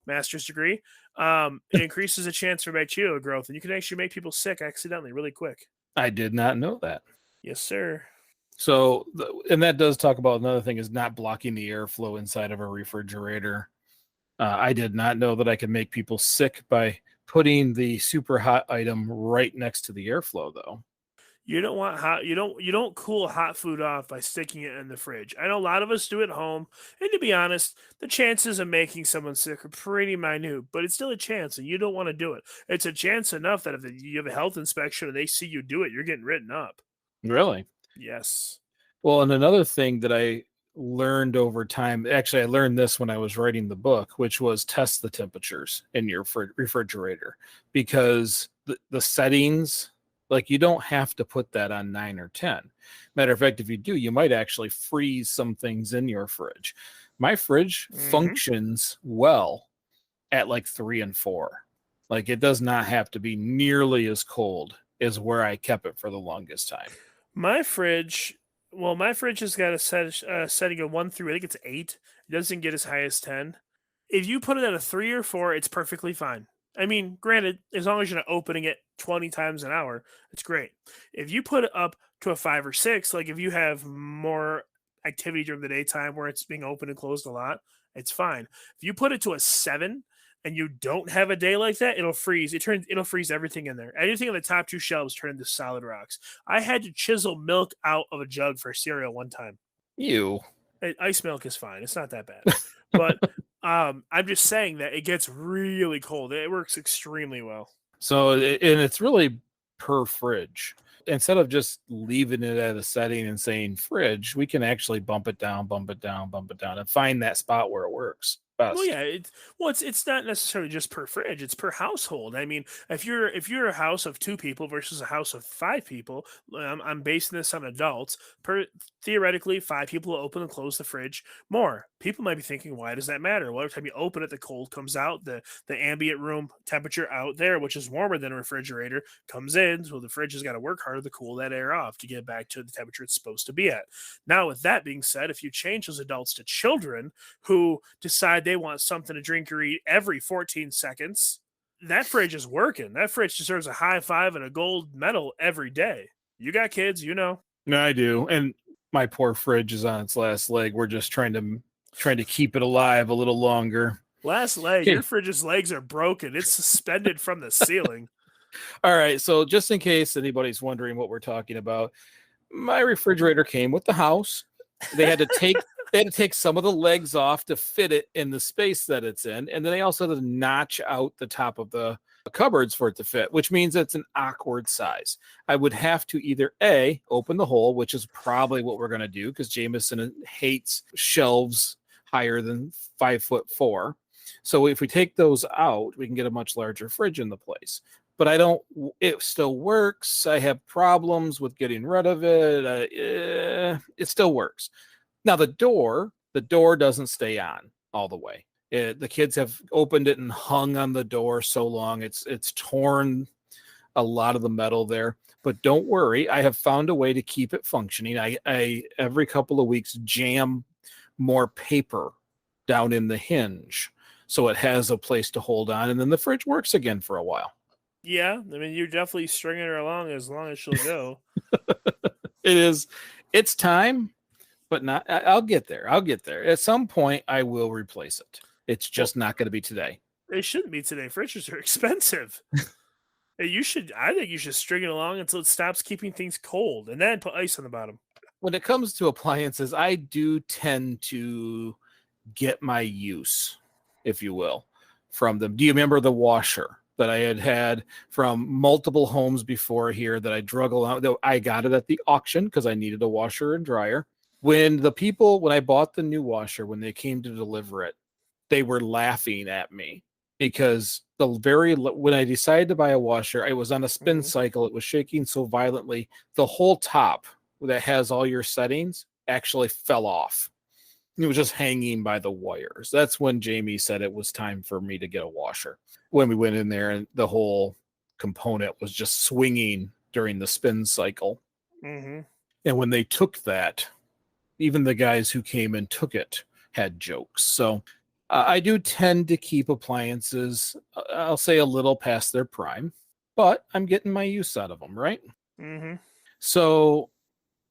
master's degree, it increases the chance for bacterial growth, and you can actually make people sick accidentally really quick. I did not know that. Yes, sir. So, and that does talk about another thing, is not blocking the airflow inside of a refrigerator. I did not know that I could make people sick by putting the super hot item right next to the airflow, though. You don't want hot. You don't cool hot food off by sticking it in the fridge. I know a lot of us do it at home, and to be honest, the chances of making someone sick are pretty minute. But it's still a chance, and you don't want to do it. It's a chance enough that if you have a health inspection and they see you do it, you're getting written up. Really? Yes. Well, and another thing that I learned over time, actually, I learned this when I was writing the book, which was test the temperatures in your refrigerator, because the settings, like you don't have to put that on 9 or 10. Matter of fact, if you do, you might actually freeze some things in your fridge. My fridge Hmm. functions well at like 3 and 4. Like it does not have to be nearly as cold as where I kept it for the longest time. My fridge, my fridge has got a setting of 1 through, I think it's 8. It doesn't get as high as 10. If you put it at a 3 or 4, it's perfectly fine. I mean, granted, as long as you're not opening it 20 times an hour, it's great. If you put it up to a 5 or 6, like if you have more activity during the daytime where it's being open and closed a lot, it's fine. If you put it to a 7 and you don't have a day like that, it'll freeze. It'll freeze everything in there. Anything on the top two shelves turn into solid rocks. I had to chisel milk out of a jug for cereal one time. You. Ice milk is fine. It's not that bad. But I'm just saying that it gets really cold. It works extremely well. So, and it's really per fridge. Instead of just leaving it at a setting and saying fridge, we can actually bump it down, bump it down, bump it down, and find that spot where it works Well, best. yeah, it's not necessarily just per fridge; it's per household. I mean, if you're a house of 2 people versus a house of 5 people, I'm basing this on adults. Theoretically, 5 people will open and close the fridge more. People might be thinking, why does that matter? Well, every time you open it, the cold comes out, the ambient room temperature out there, which is warmer than a refrigerator, comes in. So the fridge has got to work harder to cool that air off to get back to the temperature it's supposed to be at. Now, with that being said, if you change those adults to children who decide they want something to drink or eat every 14 seconds, that fridge is working. That fridge deserves a high five and a gold medal every day. You got kids, you know. No, I do, and my poor fridge is on its last leg. We're just trying to keep it alive a little longer. Last leg, your Okay. fridge's legs are broken. It's suspended from the ceiling. All right. So, just in case anybody's wondering what we're talking about, my refrigerator came with the house. They had to take some of the legs off to fit it in the space that it's in, and then they also had to notch out the top of the cupboards for it to fit, which means it's an awkward size. I would have to either A, open the hole, which is probably what we're going to do because Jameson hates shelves higher than 5'4". So if we take those out, we can get a much larger fridge in the place. But I don't. It still works. I have problems with getting rid of it. It still works. Now the door doesn't stay on all the way. The kids have opened it and hung on the door so long it's torn a lot of the metal there. But don't worry, I have found a way to keep it functioning. I every couple of weeks jam more paper down in the hinge so it has a place to hold on, and then the fridge works again for a while. Yeah, I mean, you're definitely stringing her along as long as she'll go. It is. It's time, but not. I'll get there. I'll get there. At some point, I will replace it. It's Well, just not going to be today. they shouldn't be today. Fridges are expensive. I think you should string it along until it stops keeping things cold and then put ice on the bottom. When it comes to appliances, I do tend to get my use, if you will, from them. Do you remember the washer that I had from multiple homes before here that I drug along? I got it at the auction because I needed a washer and dryer. When I bought the new washer, when they came to deliver it, they were laughing at me because when I decided to buy a washer, I was on a spin Hmm. cycle. It was shaking so violently, the whole top that has all your settings actually fell off. It was just hanging by the wires. That's when Jamie said it was time for me to get a washer. When we went in there and the whole component was just swinging during the spin cycle. Hmm. And when they took that, even the guys who came and took it had jokes. So I do tend to keep appliances, I'll say a little past their prime, but I'm getting my use out of them, right? Hmm. So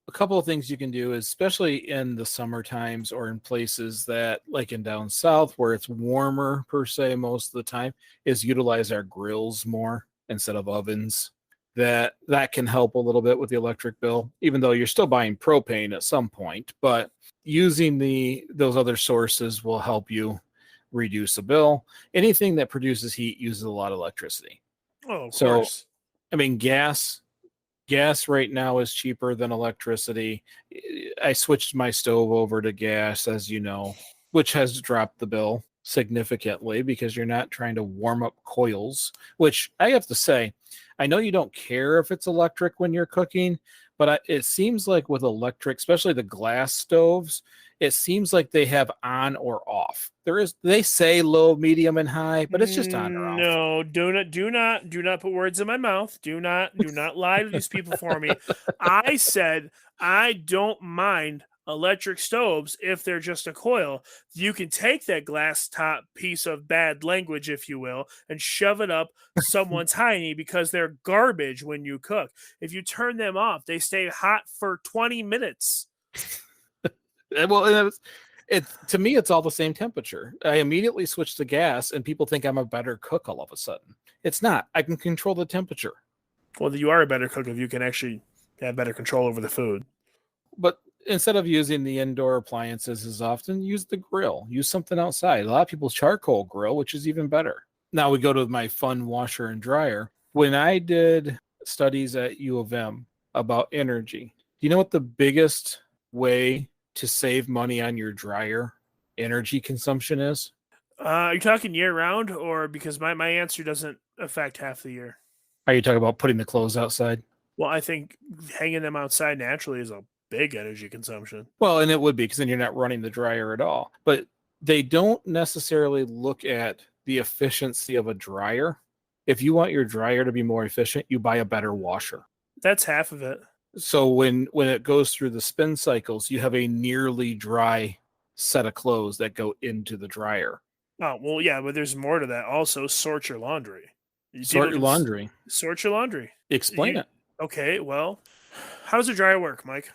a couple of things you can do, especially in the summer times or in places that like in down south where it's warmer per se most of the time, is utilize our grills more instead of ovens. that can help a little bit with the electric bill, even though you're still buying propane at some point. But using those other sources will help you reduce the bill. Anything that produces heat uses a lot of electricity. Oh, of So, course. I mean, gas right now is cheaper than electricity. I switched my stove over to gas, as you know, which has dropped the bill significantly because you're not trying to warm up coils, which I have to say, I know you don't care if it's electric when you're cooking, but it seems like with electric, especially the glass stoves, it seems like they have on or off. They say low, medium, and high, but it's just on or off. No, do not put words in my mouth. Do not lie to these people for me. I said I don't mind electric stoves if they're just a coil. You can take that glass top piece of bad language, if you will, and shove it up someone's hiney because they're garbage when you cook. If you turn them off, they stay hot for 20 minutes. Well, to me, it's all the same temperature. I immediately switch to gas, and people think I'm a better cook all of a sudden. It's not. I can control the temperature. Well, you are a better cook if you can actually have better control over the food. But instead of using the indoor appliances as often, use the grill. Use something outside. A lot of people charcoal grill, which is even better. Now we go to my fun washer and dryer. When I did studies at U of M about energy, do you know what the biggest way to save money on your dryer energy consumption is? Are you talking year round, or because my answer doesn't affect half the year? Are you talking about putting the clothes outside? Well, I think hanging them outside naturally is a big energy consumption. Well, and it would be because then you're not running the dryer at all. But they don't necessarily look at the efficiency of a dryer. If you want your dryer to be more efficient, you buy a better washer. That's half of it. So when it goes through the spin cycles, you have a nearly dry set of clothes that go into the dryer. Oh, well, yeah, but there's more to that. Also, sort your laundry. Sort your laundry. Sort your laundry. Explain it. Okay, well, how does a dryer work, Mike?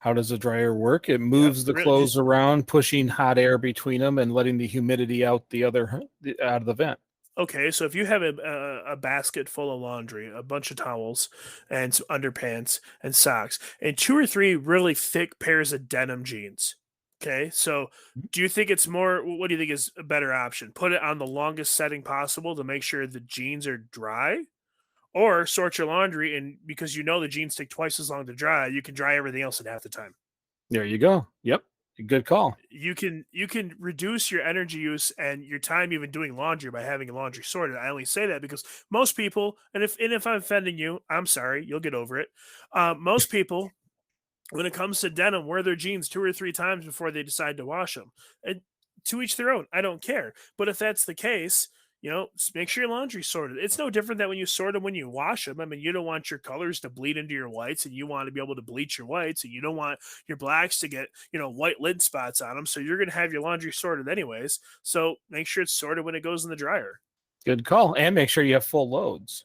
How does a dryer work? It moves the clothes around, pushing hot air between them and letting the humidity out out of the vent. Okay, so if you have a basket full of laundry, a bunch of towels, and some underpants and socks, and 2 or 3 really thick pairs of denim jeans. Okay, so do you think it's more? What do you think is a better option? Put it on the longest setting possible to make sure the jeans are dry, or sort your laundry, and because you know the jeans take twice as long to dry, you can dry everything else in half the time. There you go. Yep. Good call. You can reduce your energy use and your time even doing laundry by having laundry sorted. I only say that because most people, and if I'm offending you, I'm sorry, you'll get over it. Most people, when it comes to denim, wear their jeans 2 or 3 times before they decide to wash them. And to each their own. I don't care. But if that's the case, make sure your laundry's sorted. It's no different than when you sort them when you wash them. I mean, you don't want your colors to bleed into your whites, and you want to be able to bleach your whites, and you don't want your blacks to get, white lid spots on them. So you're going to have your laundry sorted anyways. So make sure it's sorted when it goes in the dryer. Good call. And make sure you have full loads.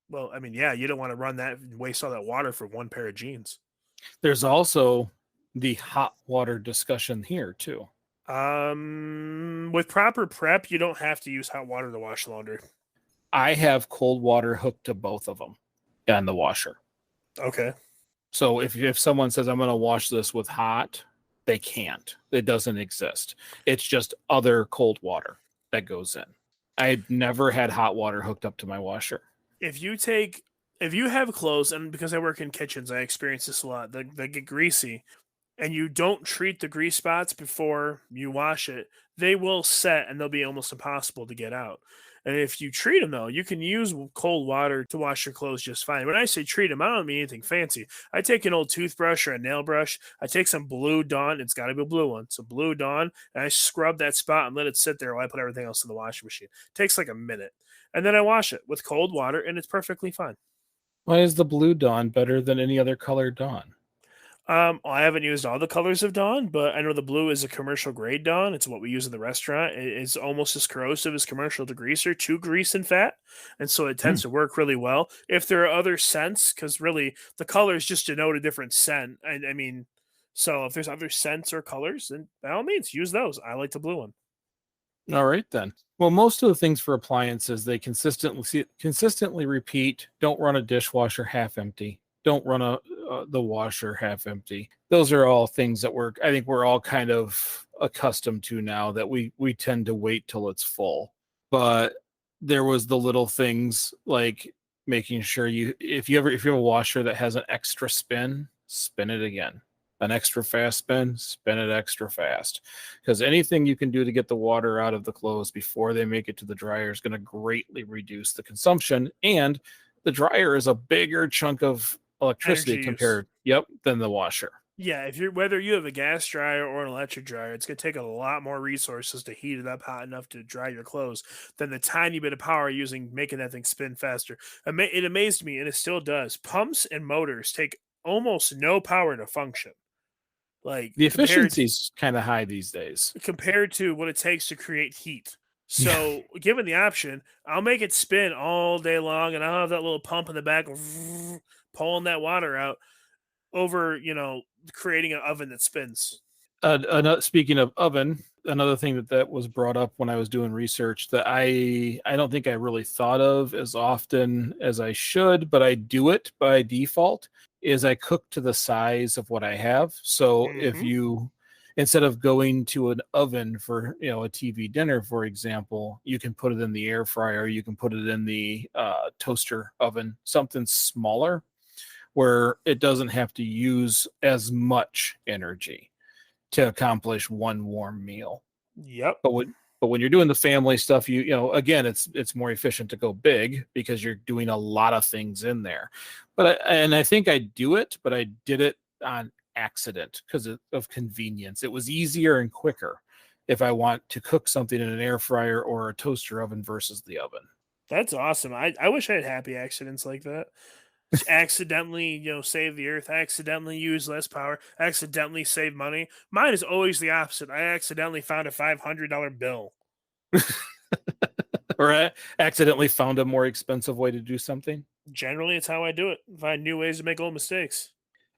Well, I mean, yeah, you don't want to run that and waste all that water for one pair of jeans. There's also the hot water discussion here too. With proper prep, you don't have to use hot water to wash laundry. I have cold water hooked to both of them on the washer. Okay. So if someone says I'm going to wash this with hot, they can't. It doesn't exist. It's just other cold water that goes in. I've never had hot water hooked up to my washer. If you have clothes, and because I work in kitchens, I experience this a lot, they get greasy, and you don't treat the grease spots before you wash it, they will set and they'll be almost impossible to get out. And if you treat them, though, you can use cold water to wash your clothes just fine. When I say treat them, I don't mean anything fancy. I take an old toothbrush or a nail brush. I take some Blue Dawn. It's got to be a blue one. So Blue Dawn, and I scrub that spot and let it sit there while I put everything else in the washing machine. It takes like a minute. And then I wash it with cold water, and it's perfectly fine. Why is the Blue Dawn better than any other color Dawn? I haven't used all the colors of Dawn, but I know the blue is a commercial grade Dawn. It's what we use in the restaurant. It's almost as corrosive as commercial degreaser to grease and fat, and so it tends to work really well. If there are other scents, because really the colors just denote a different scent. I mean, so if there's other scents or colors, then by all means use those. I like the blue one. All right then. Well, most of the things for appliances, they consistently repeat. Don't run a dishwasher half empty. Don't run the washer half empty. Those are all things that I think we're all kind of accustomed to now, that we tend to wait till it's full. But there was the little things like making sure if you have a washer that has an extra spin it again. An extra fast spin it extra fast. Because anything you can do to get the water out of the clothes before they make it to the dryer is going to greatly reduce the consumption. And the dryer is a bigger chunk of electricity Energy use. than the washer. Yeah, if you're whether you have a gas dryer or an electric dryer, it's gonna take a lot more resources to heat it up hot enough to dry your clothes than the tiny bit of power using making that thing spin faster. It amazed me, and it still does. Pumps and motors take almost no power to function. Like The efficiency's kind of high these days. compared to what it takes to create heat. Yeah. So, given the option, I'll make it spin all day long, and I'll have that little pump in the back pulling that water out over, creating an oven that spins. Speaking of oven, another thing that was brought up when I was doing research that I don't think I really thought of as often as I should, but I do it by default, is I cook to the size of what I have. So if Hmm. you instead of going to an oven for a TV dinner, for example, you can put it in the air fryer, you can put it in the toaster oven, something smaller where it doesn't have to use as much energy to accomplish one warm meal. Yep. But when you're doing the family stuff, again, it's more efficient to go big because you're doing a lot of things in there. And I think I do it, but I did it on accident because of convenience. It was easier and quicker if I want to cook something in an air fryer or a toaster oven versus the oven. That's awesome. I wish I had happy accidents like that. Accidentally, save the earth, accidentally use less power, accidentally save money. Mine is always the opposite. I accidentally found a $500 bill. Or I accidentally found a more expensive way to do something. Generally, it's how I do it. Find new ways to make old mistakes.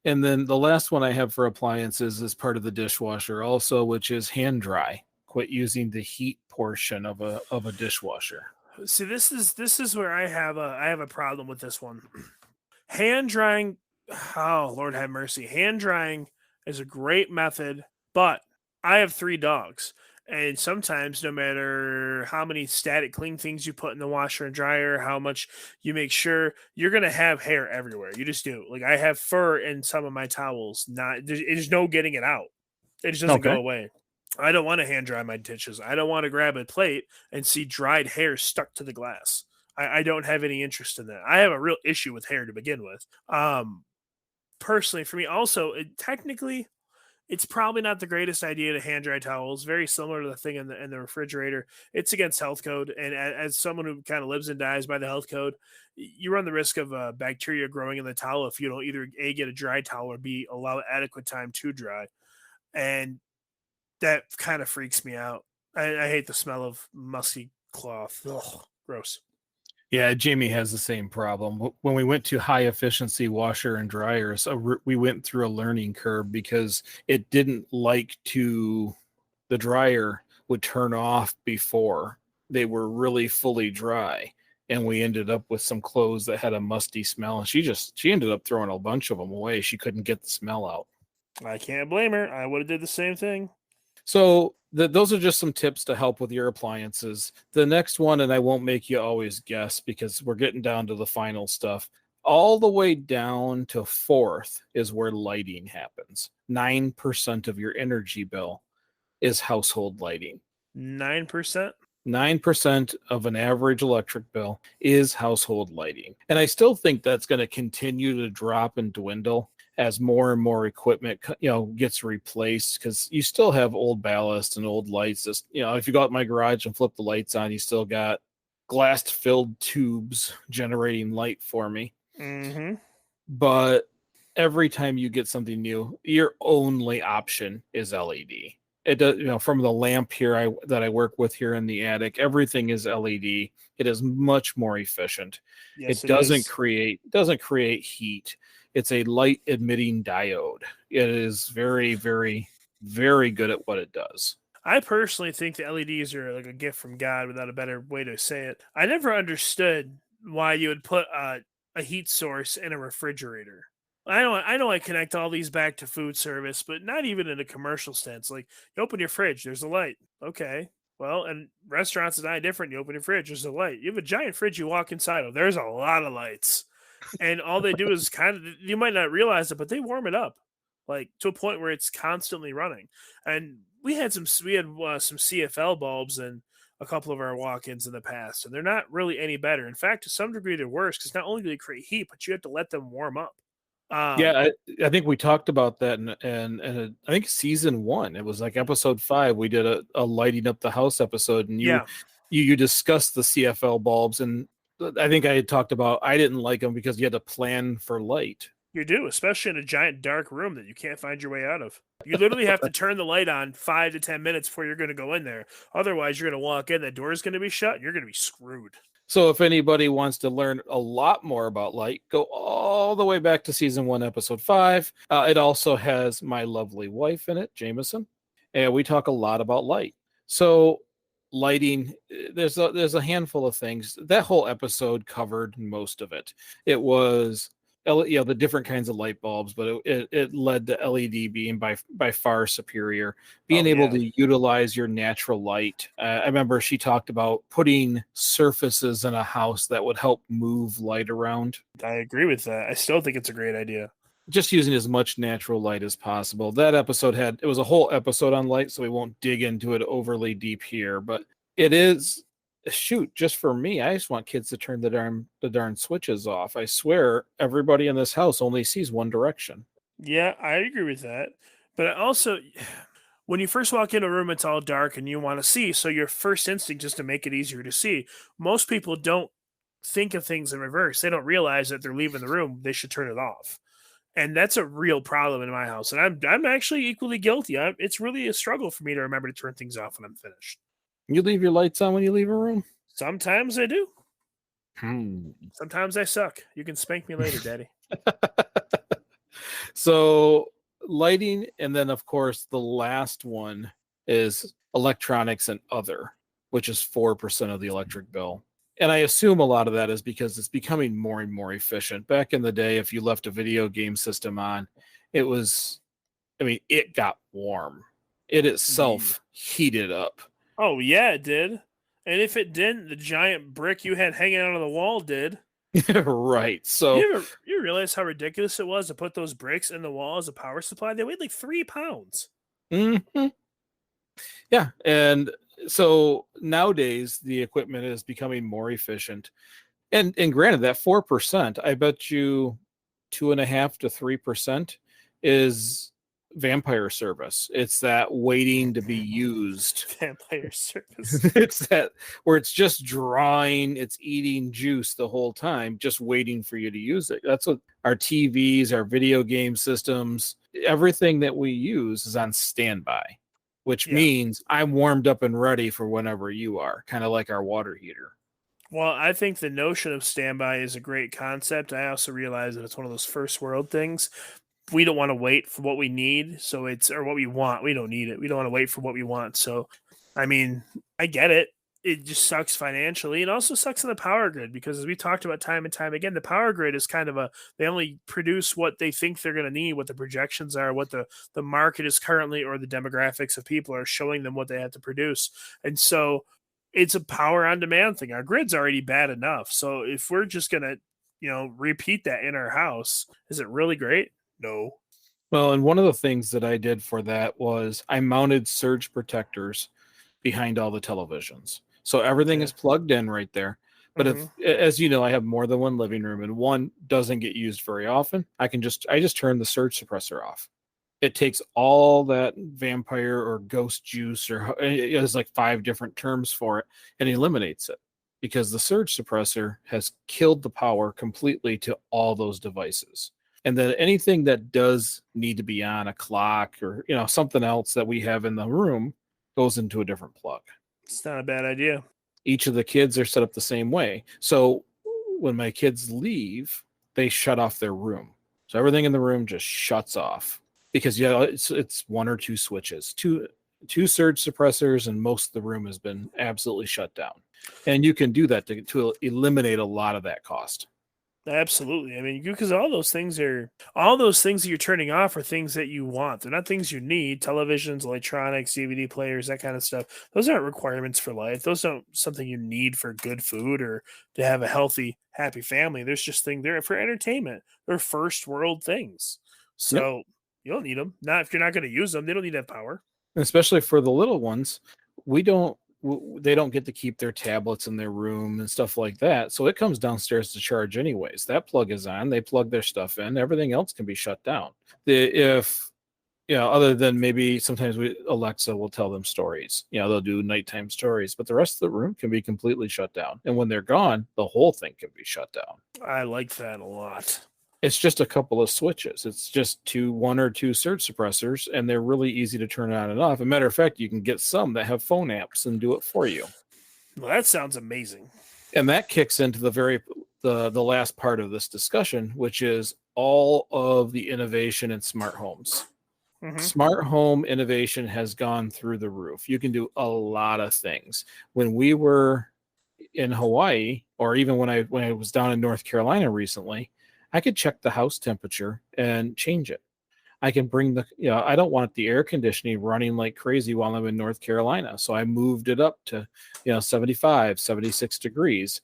And then the last one I have for appliances is part of the dishwasher also, which is hand dry. Quit using the heat portion of a dishwasher. See, this is where I have a problem with this one. Hand drying, oh Lord have mercy. Hand drying is a great method, but I have 3 dogs. And sometimes, no matter how many static cling things you put in the washer and dryer, how much you make sure, you're gonna have hair everywhere. You just do. Like I have fur in some of my towels. There's no getting it out. It just doesn't go Okay. away. I don't want to hand dry my dishes. I don't want to grab a plate and see dried hair stuck to the glass. I don't have any interest in that. I have a real issue with hair to begin with. Personally, for me, also, technically, it's probably not the greatest idea to hand dry towels. Very similar to the thing in the refrigerator. It's against health code, and as someone who kind of lives and dies by the health code, you run the risk of bacteria growing in the towel if you don't either a get a dry towel or b allow adequate time to dry. And that kind of freaks me out. I hate the smell of musky cloth. Ugh, gross. Yeah, Jamie has the same problem. When we went to high efficiency washer and dryers, we went through a learning curve because it didn't like the dryer would turn off before they were really fully dry. And we ended up with some clothes that had a musty smell. And she ended up throwing a bunch of them away. She couldn't get the smell out. I can't blame her. I would have did the same thing. So those are just some tips to help with your appliances. The next one, and I won't make you always guess because we're getting down to the final stuff. All the way down to fourth is where lighting happens. 9% of your energy bill is household lighting. 9%. 9% of an average electric bill is household lighting. And I still think that's going to continue to drop and dwindle as more and more equipment gets replaced, because you still have old ballast and old lights. If you go out in my garage and flip the lights on, you still got glass filled tubes generating light for me. Mm-hmm. But every time you get something new, your only option is LED. It does, from the lamp here that I work with here in the attic, everything is LED. It is much more efficient. Yes, It it is. doesn't create heat. It's a light emitting diode. It is very, very, very good at what it does. I personally think the LEDs are like a gift from God, without a better way to say it. I never understood why you would put a heat source in a refrigerator. I know I connect all these back to food service, but not even in a commercial sense. Like, you open your fridge, there's a light. Okay. Well, and restaurants is not different. You open your fridge, there's a light. You have a giant fridge you walk inside of. There's a lot of lights. And all they do is kind of, you might not realize it, but they warm it up like to a point where it's constantly running. And we had some CFL bulbs in a couple of our walk-ins in the past, and they're not really any better. In fact, to some degree, they're worse because not only do they create heat, but you have to let them warm up. Yeah, Um, I think we talked about that in I think season 1. It was like episode 5. We did a lighting up the house episode, and you yeah, you discussed the CFL bulbs, and I think I had talked about I didn't like them because you had to plan for light. you do, especially in a giant dark room that you can't find your way out of. You literally have to turn the light on 5 to 10 minutes before you're going to go in there. Otherwise, you're going to walk in, the door is going to be shut, and you're going to be screwed. So if anybody wants to learn a lot more about light, go all the way back to season 1, episode 5. It also has my lovely wife in it, Jameson, and we talk a lot about light. So lighting, there's a handful of things. That whole episode covered most of it. It was the different kinds of light bulbs, but it led to LED being by far superior. Being Oh, able yeah. to utilize your natural light. I remember she talked about putting surfaces in a house that would help move light around. I agree with that. I still think it's a great idea. Just using as much natural light as possible. That episode it was a whole episode on light, so we won't dig into it overly deep here, but it is shoot, just for me, I just want kids to turn the darn switches off. I swear everybody in this house only sees one direction. Yeah, I agree with that. But I also, when you first walk into a room, it's all dark and you want to see. So your first instinct is to make it easier to see. Most people don't think of things in reverse. They don't realize that they're leaving the room. They should turn it off. And that's a real problem in my house. And I'm actually equally guilty. It's really a struggle for me to remember to turn things off when I'm finished. You leave your lights on when you leave a room? Sometimes I do. Hmm. Sometimes I suck. You can spank me later, Daddy. So lighting, and then of course the last one is electronics and other, which is 4% of the electric bill. And I assume a lot of that is because it's becoming more and more efficient. Back in the day, if you left a video game system on, it got warm. It itself heated up. Oh, yeah, it did. And if it didn't, the giant brick you had hanging out on the wall did. Right. So You realize how ridiculous it was to put those bricks in the wall as a power supply? They weighed like 3 pounds. mhm. Yeah. And so nowadays the equipment is becoming more efficient. And granted, that 4%, I bet you 2.5 to 3% is vampire service. It's that waiting to be used. Vampire service. It's that where it's just drawing, it's eating juice the whole time, just waiting for you to use it. That's what our TVs, our video game systems, everything that we use is on standby, which Yeah. means I'm warmed up and ready for whenever you are, kind of like our water heater. Well, I think the notion of standby is a great concept. I also realize that it's one of those first world things. We don't want to wait for what we need, or what we want. We don't need it. We don't want to wait for what we want. So, I mean, I get it. It just sucks financially. It also sucks in the power grid because, as we talked about time and time again, the power grid is kind of they only produce what they think they're going to need, what the projections are, what the market is currently, or the demographics of people are showing them what they have to produce. And so it's a power on demand thing. Our grid's already bad enough. So if we're just going to, repeat that in our house, is it really great? No. Well, and one of the things that I did for that was I mounted surge protectors behind all the televisions. So everything Okay. is plugged in right there. But if, as you know, I have more than one living room and one doesn't get used very often, I just turn the surge suppressor off. It takes all that vampire or ghost juice, or there's like 5 different terms for it, and eliminates it because the surge suppressor has killed the power completely to all those devices. And then anything that does need to be on, a clock or something else that we have in the room, goes into a different plug. It's not a bad idea. Each of the kids are set up the same way. So when my kids leave, they shut off their room. So everything in the room just shuts off because it's 1 or 2 switches. 2 surge suppressors, and most of the room has been absolutely shut down. And you can do that to eliminate a lot of that cost. Absolutely. I mean, because all those things that you're turning off are things that you want. They're not things you need. Televisions, electronics, DVD players, that kind of stuff. Those aren't requirements for life. Those aren't something you need for good food or to have a healthy, happy family. There's just things there for entertainment. They're first world things. Yep. So you don't need them. Not if you're not going to use them. They don't need that power. Especially for the little ones, they don't get to keep their tablets in their room and stuff like that. So it comes downstairs to charge anyways. That plug is on. They plug their stuff in. Everything else can be shut down. Other than maybe sometimes Alexa will tell them stories. They'll do nighttime stories, but the rest of the room can be completely shut down. And when they're gone, the whole thing can be shut down. I like that a lot. It's just a couple of switches. It's just 1 or 2 surge suppressors, and they're really easy to turn on and off. As a matter of fact, you can get some that have phone apps and do it for you. Well, that sounds amazing. And that kicks into the last part of this discussion, which is all of the innovation in smart homes. Mm-hmm. Smart home innovation has gone through the roof. You can do a lot of things. When we were in Hawaii, or even when I was down in North Carolina recently, I could check the house temperature and change it. I can bring I don't want the air conditioning running like crazy while I'm in North Carolina. So I moved it up to, 75, 76 degrees.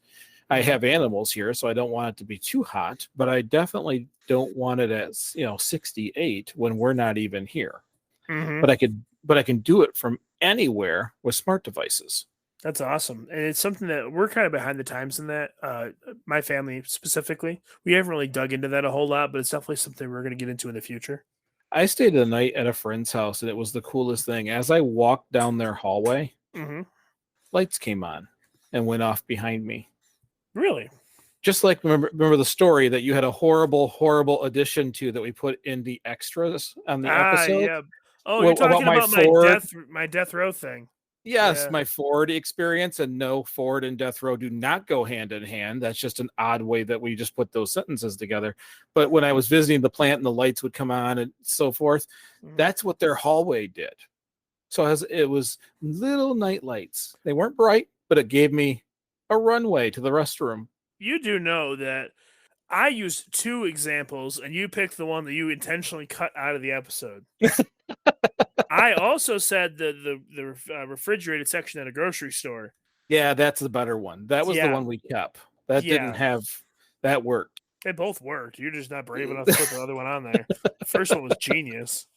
I have animals here, so I don't want it to be too hot, but I definitely don't want it at, 68 when we're not even here. Mm-hmm. But I can do it from anywhere with smart devices. That's awesome. And it's something that we're kind of behind the times in that. My family specifically, we haven't really dug into that a whole lot, but it's definitely something we're going to get into in the future. I stayed the night at a friend's house, and it was the coolest thing. As I walked down their hallway, mm-hmm. lights came on and went off behind me. Really? Just like remember the story that you had a horrible addition to that we put in the extras on the episode? Yeah. Oh, you're talking about my death row thing. Yes, my Ford experience, and no, Ford and death row do not go hand in hand. That's just an odd way that we just put those sentences together. But when I was visiting the plant and the lights would come on and so forth, that's what their hallway did. So it was little night lights. They weren't bright, but it gave me a runway to the restroom. You do know that I used 2 examples, and you picked the one that you intentionally cut out of the episode. I also said the refrigerated section at a grocery store. Yeah, that's the better one. That was the one we kept. That didn't have that worked. They both worked. You're just not brave enough to put the other one on there. The first one was genius.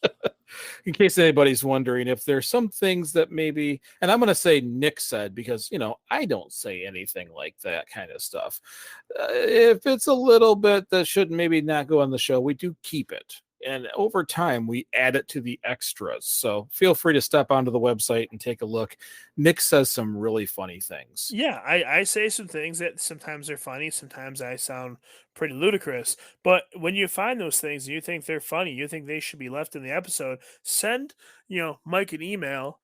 In case anybody's wondering, if there's some things that maybe, and I'm going to say Nick said, because, I don't say anything like that kind of stuff. If it's a little bit that should maybe not go on the show, we do keep it. And over time, we add it to the extras. So feel free to step onto the website and take a look. Nick says some really funny things. Yeah, I say some things that sometimes are funny. Sometimes I sound pretty ludicrous. But when you find those things and you think they're funny, you think they should be left in the episode, send, Mike an email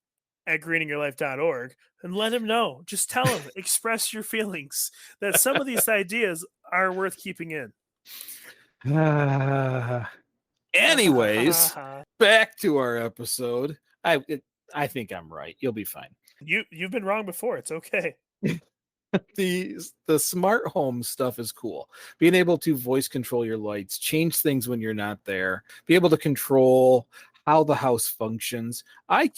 at greeningyourlife.org and let him know. Just tell him, express your feelings that some of these ideas are worth keeping in. Anyways, back to our episode. I think I'm right. You'll be fine. You've been wrong before. It's okay. The smart home stuff is cool. Being able to voice control your lights, change things when you're not there, be able to control how the house functions. I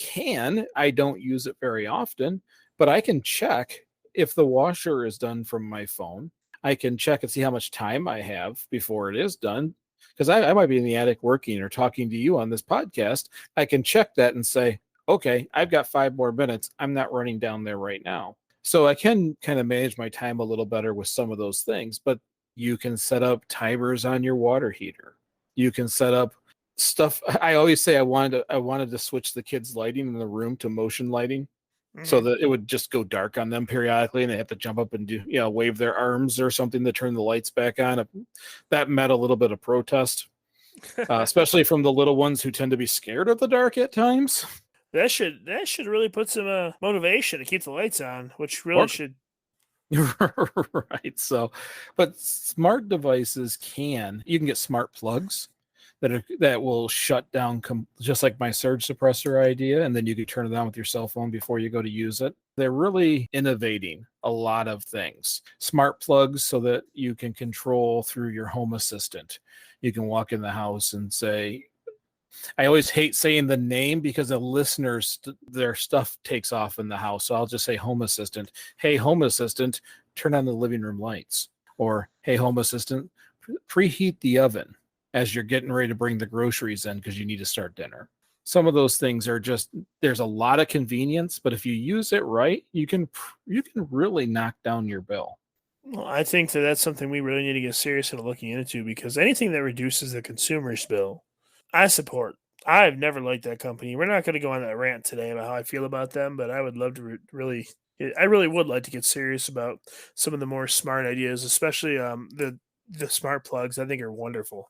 don't use it very often, but I can check if the washer is done from my phone. I can check and see how much time I have before it is done. Because I might be in the attic working or talking to you on this podcast. I can check that and say, okay, I've got 5 more minutes. I'm not running down there right now. So I can kind of manage my time a little better with some of those things. But you can set up timers on your water heater. You can set up stuff. I always say I wanted to switch the kids' lighting in the room to motion lighting. So that it would just go dark on them periodically and they have to jump up and wave their arms or something to turn the lights back on. That met a little bit of protest, especially from the little ones who tend to be scared of the dark at times. That should really put some motivation to keep the lights on, which really should. Right. So, but smart devices you can get smart plugs that will shut down just like my surge suppressor idea, and then you can turn it on with your cell phone before you go to use it. They're really innovating a lot of things. Smart plugs so that you can control through your home assistant. You can walk in the house and say, I always hate saying the name because the listeners, their stuff takes off in the house. So I'll just say home assistant. Hey, home assistant, turn on the living room lights. Or, hey, home assistant, preheat the oven as you're getting ready to bring the groceries in because you need to start dinner. Some of those things are just, there's a lot of convenience, but if you use it right, you can really knock down your bill. Well, I think that's something we really need to get serious into looking into, because anything that reduces the consumer's bill, I support. I've never liked that company. We're not going to go on that rant today about how I feel about them, but I would love to I really would like to get serious about some of the more smart ideas, especially the smart plugs. I think are wonderful.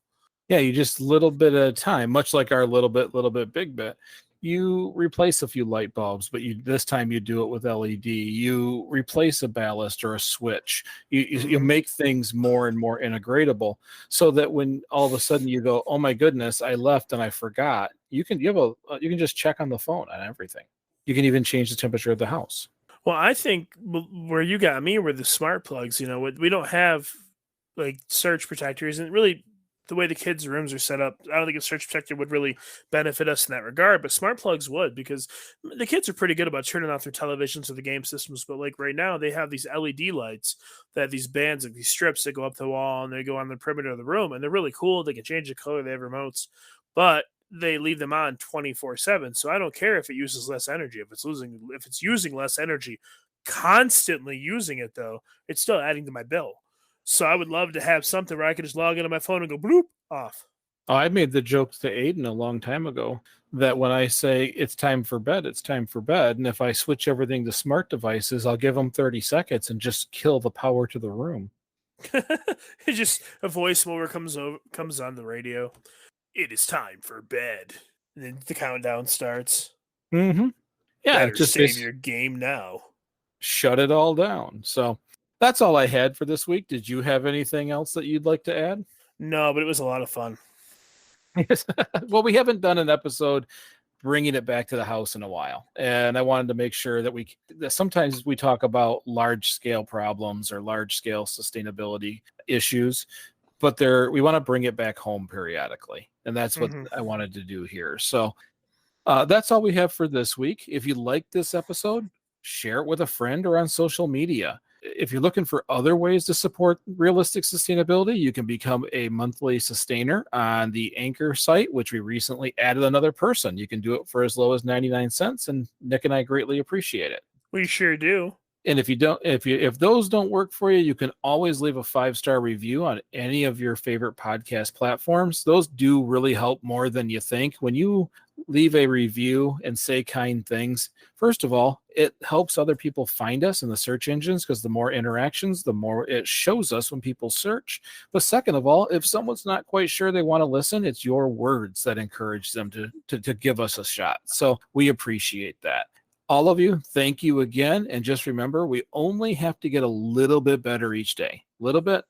Yeah, you just little bit at a time, much like our little bit, big bit. You replace a few light bulbs, but this time you do it with LED. You replace a ballast or a switch. You make things more and more integratable, so that when all of a sudden you go, oh my goodness, I left and I forgot. You can just check on the phone on everything. You can even change the temperature of the house. Well, I think where you got me were the smart plugs. We don't have like surge protectors, and really the way the kids' rooms are set up, I don't think a surge protector would really benefit us in that regard, but smart plugs would, because the kids are pretty good about turning off their televisions or the game systems. But like right now, they have these LED lights that have these bands, like these strips that go up the wall and they go on the perimeter of the room, and they're really cool. They can change the color, they have remotes, but they leave them on 24/7. So I don't care if it uses less energy. If it's using less energy, constantly using it though, it's still adding to my bill. So I would love to have something where I could just log into my phone and go bloop off. Oh, I made the joke to Aiden a long time ago that when I say it's time for bed, it's time for bed. And if I switch everything to smart devices, I'll give them 30 seconds and just kill the power to the room. It just a voiceover comes on the radio. It is time for bed. And then the countdown starts. Mm-hmm. Yeah, better just save your game now. Shut it all down. So that's all I had for this week. Did you have anything else that you'd like to add? No, but it was a lot of fun. Well, we haven't done an episode bringing it back to the house in a while, and I wanted to make sure that sometimes we talk about large scale problems or large scale sustainability issues, but we want to bring it back home periodically, and that's what I wanted to do here. So that's all we have for this week. If you like this episode, share it with a friend or on social media. If you're looking for other ways to support realistic sustainability, you can become a monthly sustainer on the Anchor site, which we recently added another person. You can do it for as low as 99 cents, and Nick and I greatly appreciate it. We sure do. And if those don't work for you, you can always leave a 5-star review on any of your favorite podcast platforms. Those do really help more than you think. When you leave a review and say kind things, first of all, it helps other people find us in the search engines, because the more interactions, the more it shows us when people search. But second of all, if someone's not quite sure they want to listen, it's your words that encourage them to give us a shot. So we appreciate that. All of you, thank you again. And just remember, we only have to get a little bit better each day. Little bit,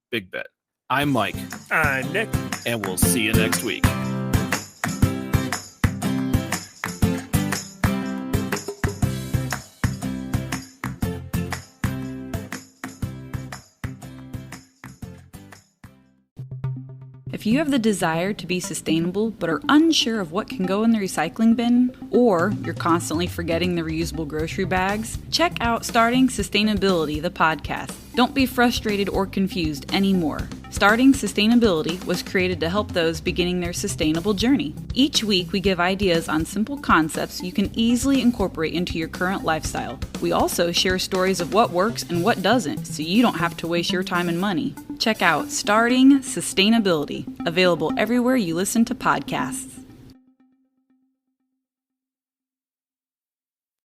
big bit. I'm Mike. I'm Nick. And we'll see you next week. If you have the desire to be sustainable but are unsure of what can go in the recycling bin, or you're constantly forgetting the reusable grocery bags, check out Starting Sustainability, the podcast. Don't be frustrated or confused anymore. Starting Sustainability was created to help those beginning their sustainable journey. Each week, we give ideas on simple concepts you can easily incorporate into your current lifestyle. We also share stories of what works and what doesn't, so you don't have to waste your time and money. Check out Starting Sustainability, available everywhere you listen to podcasts.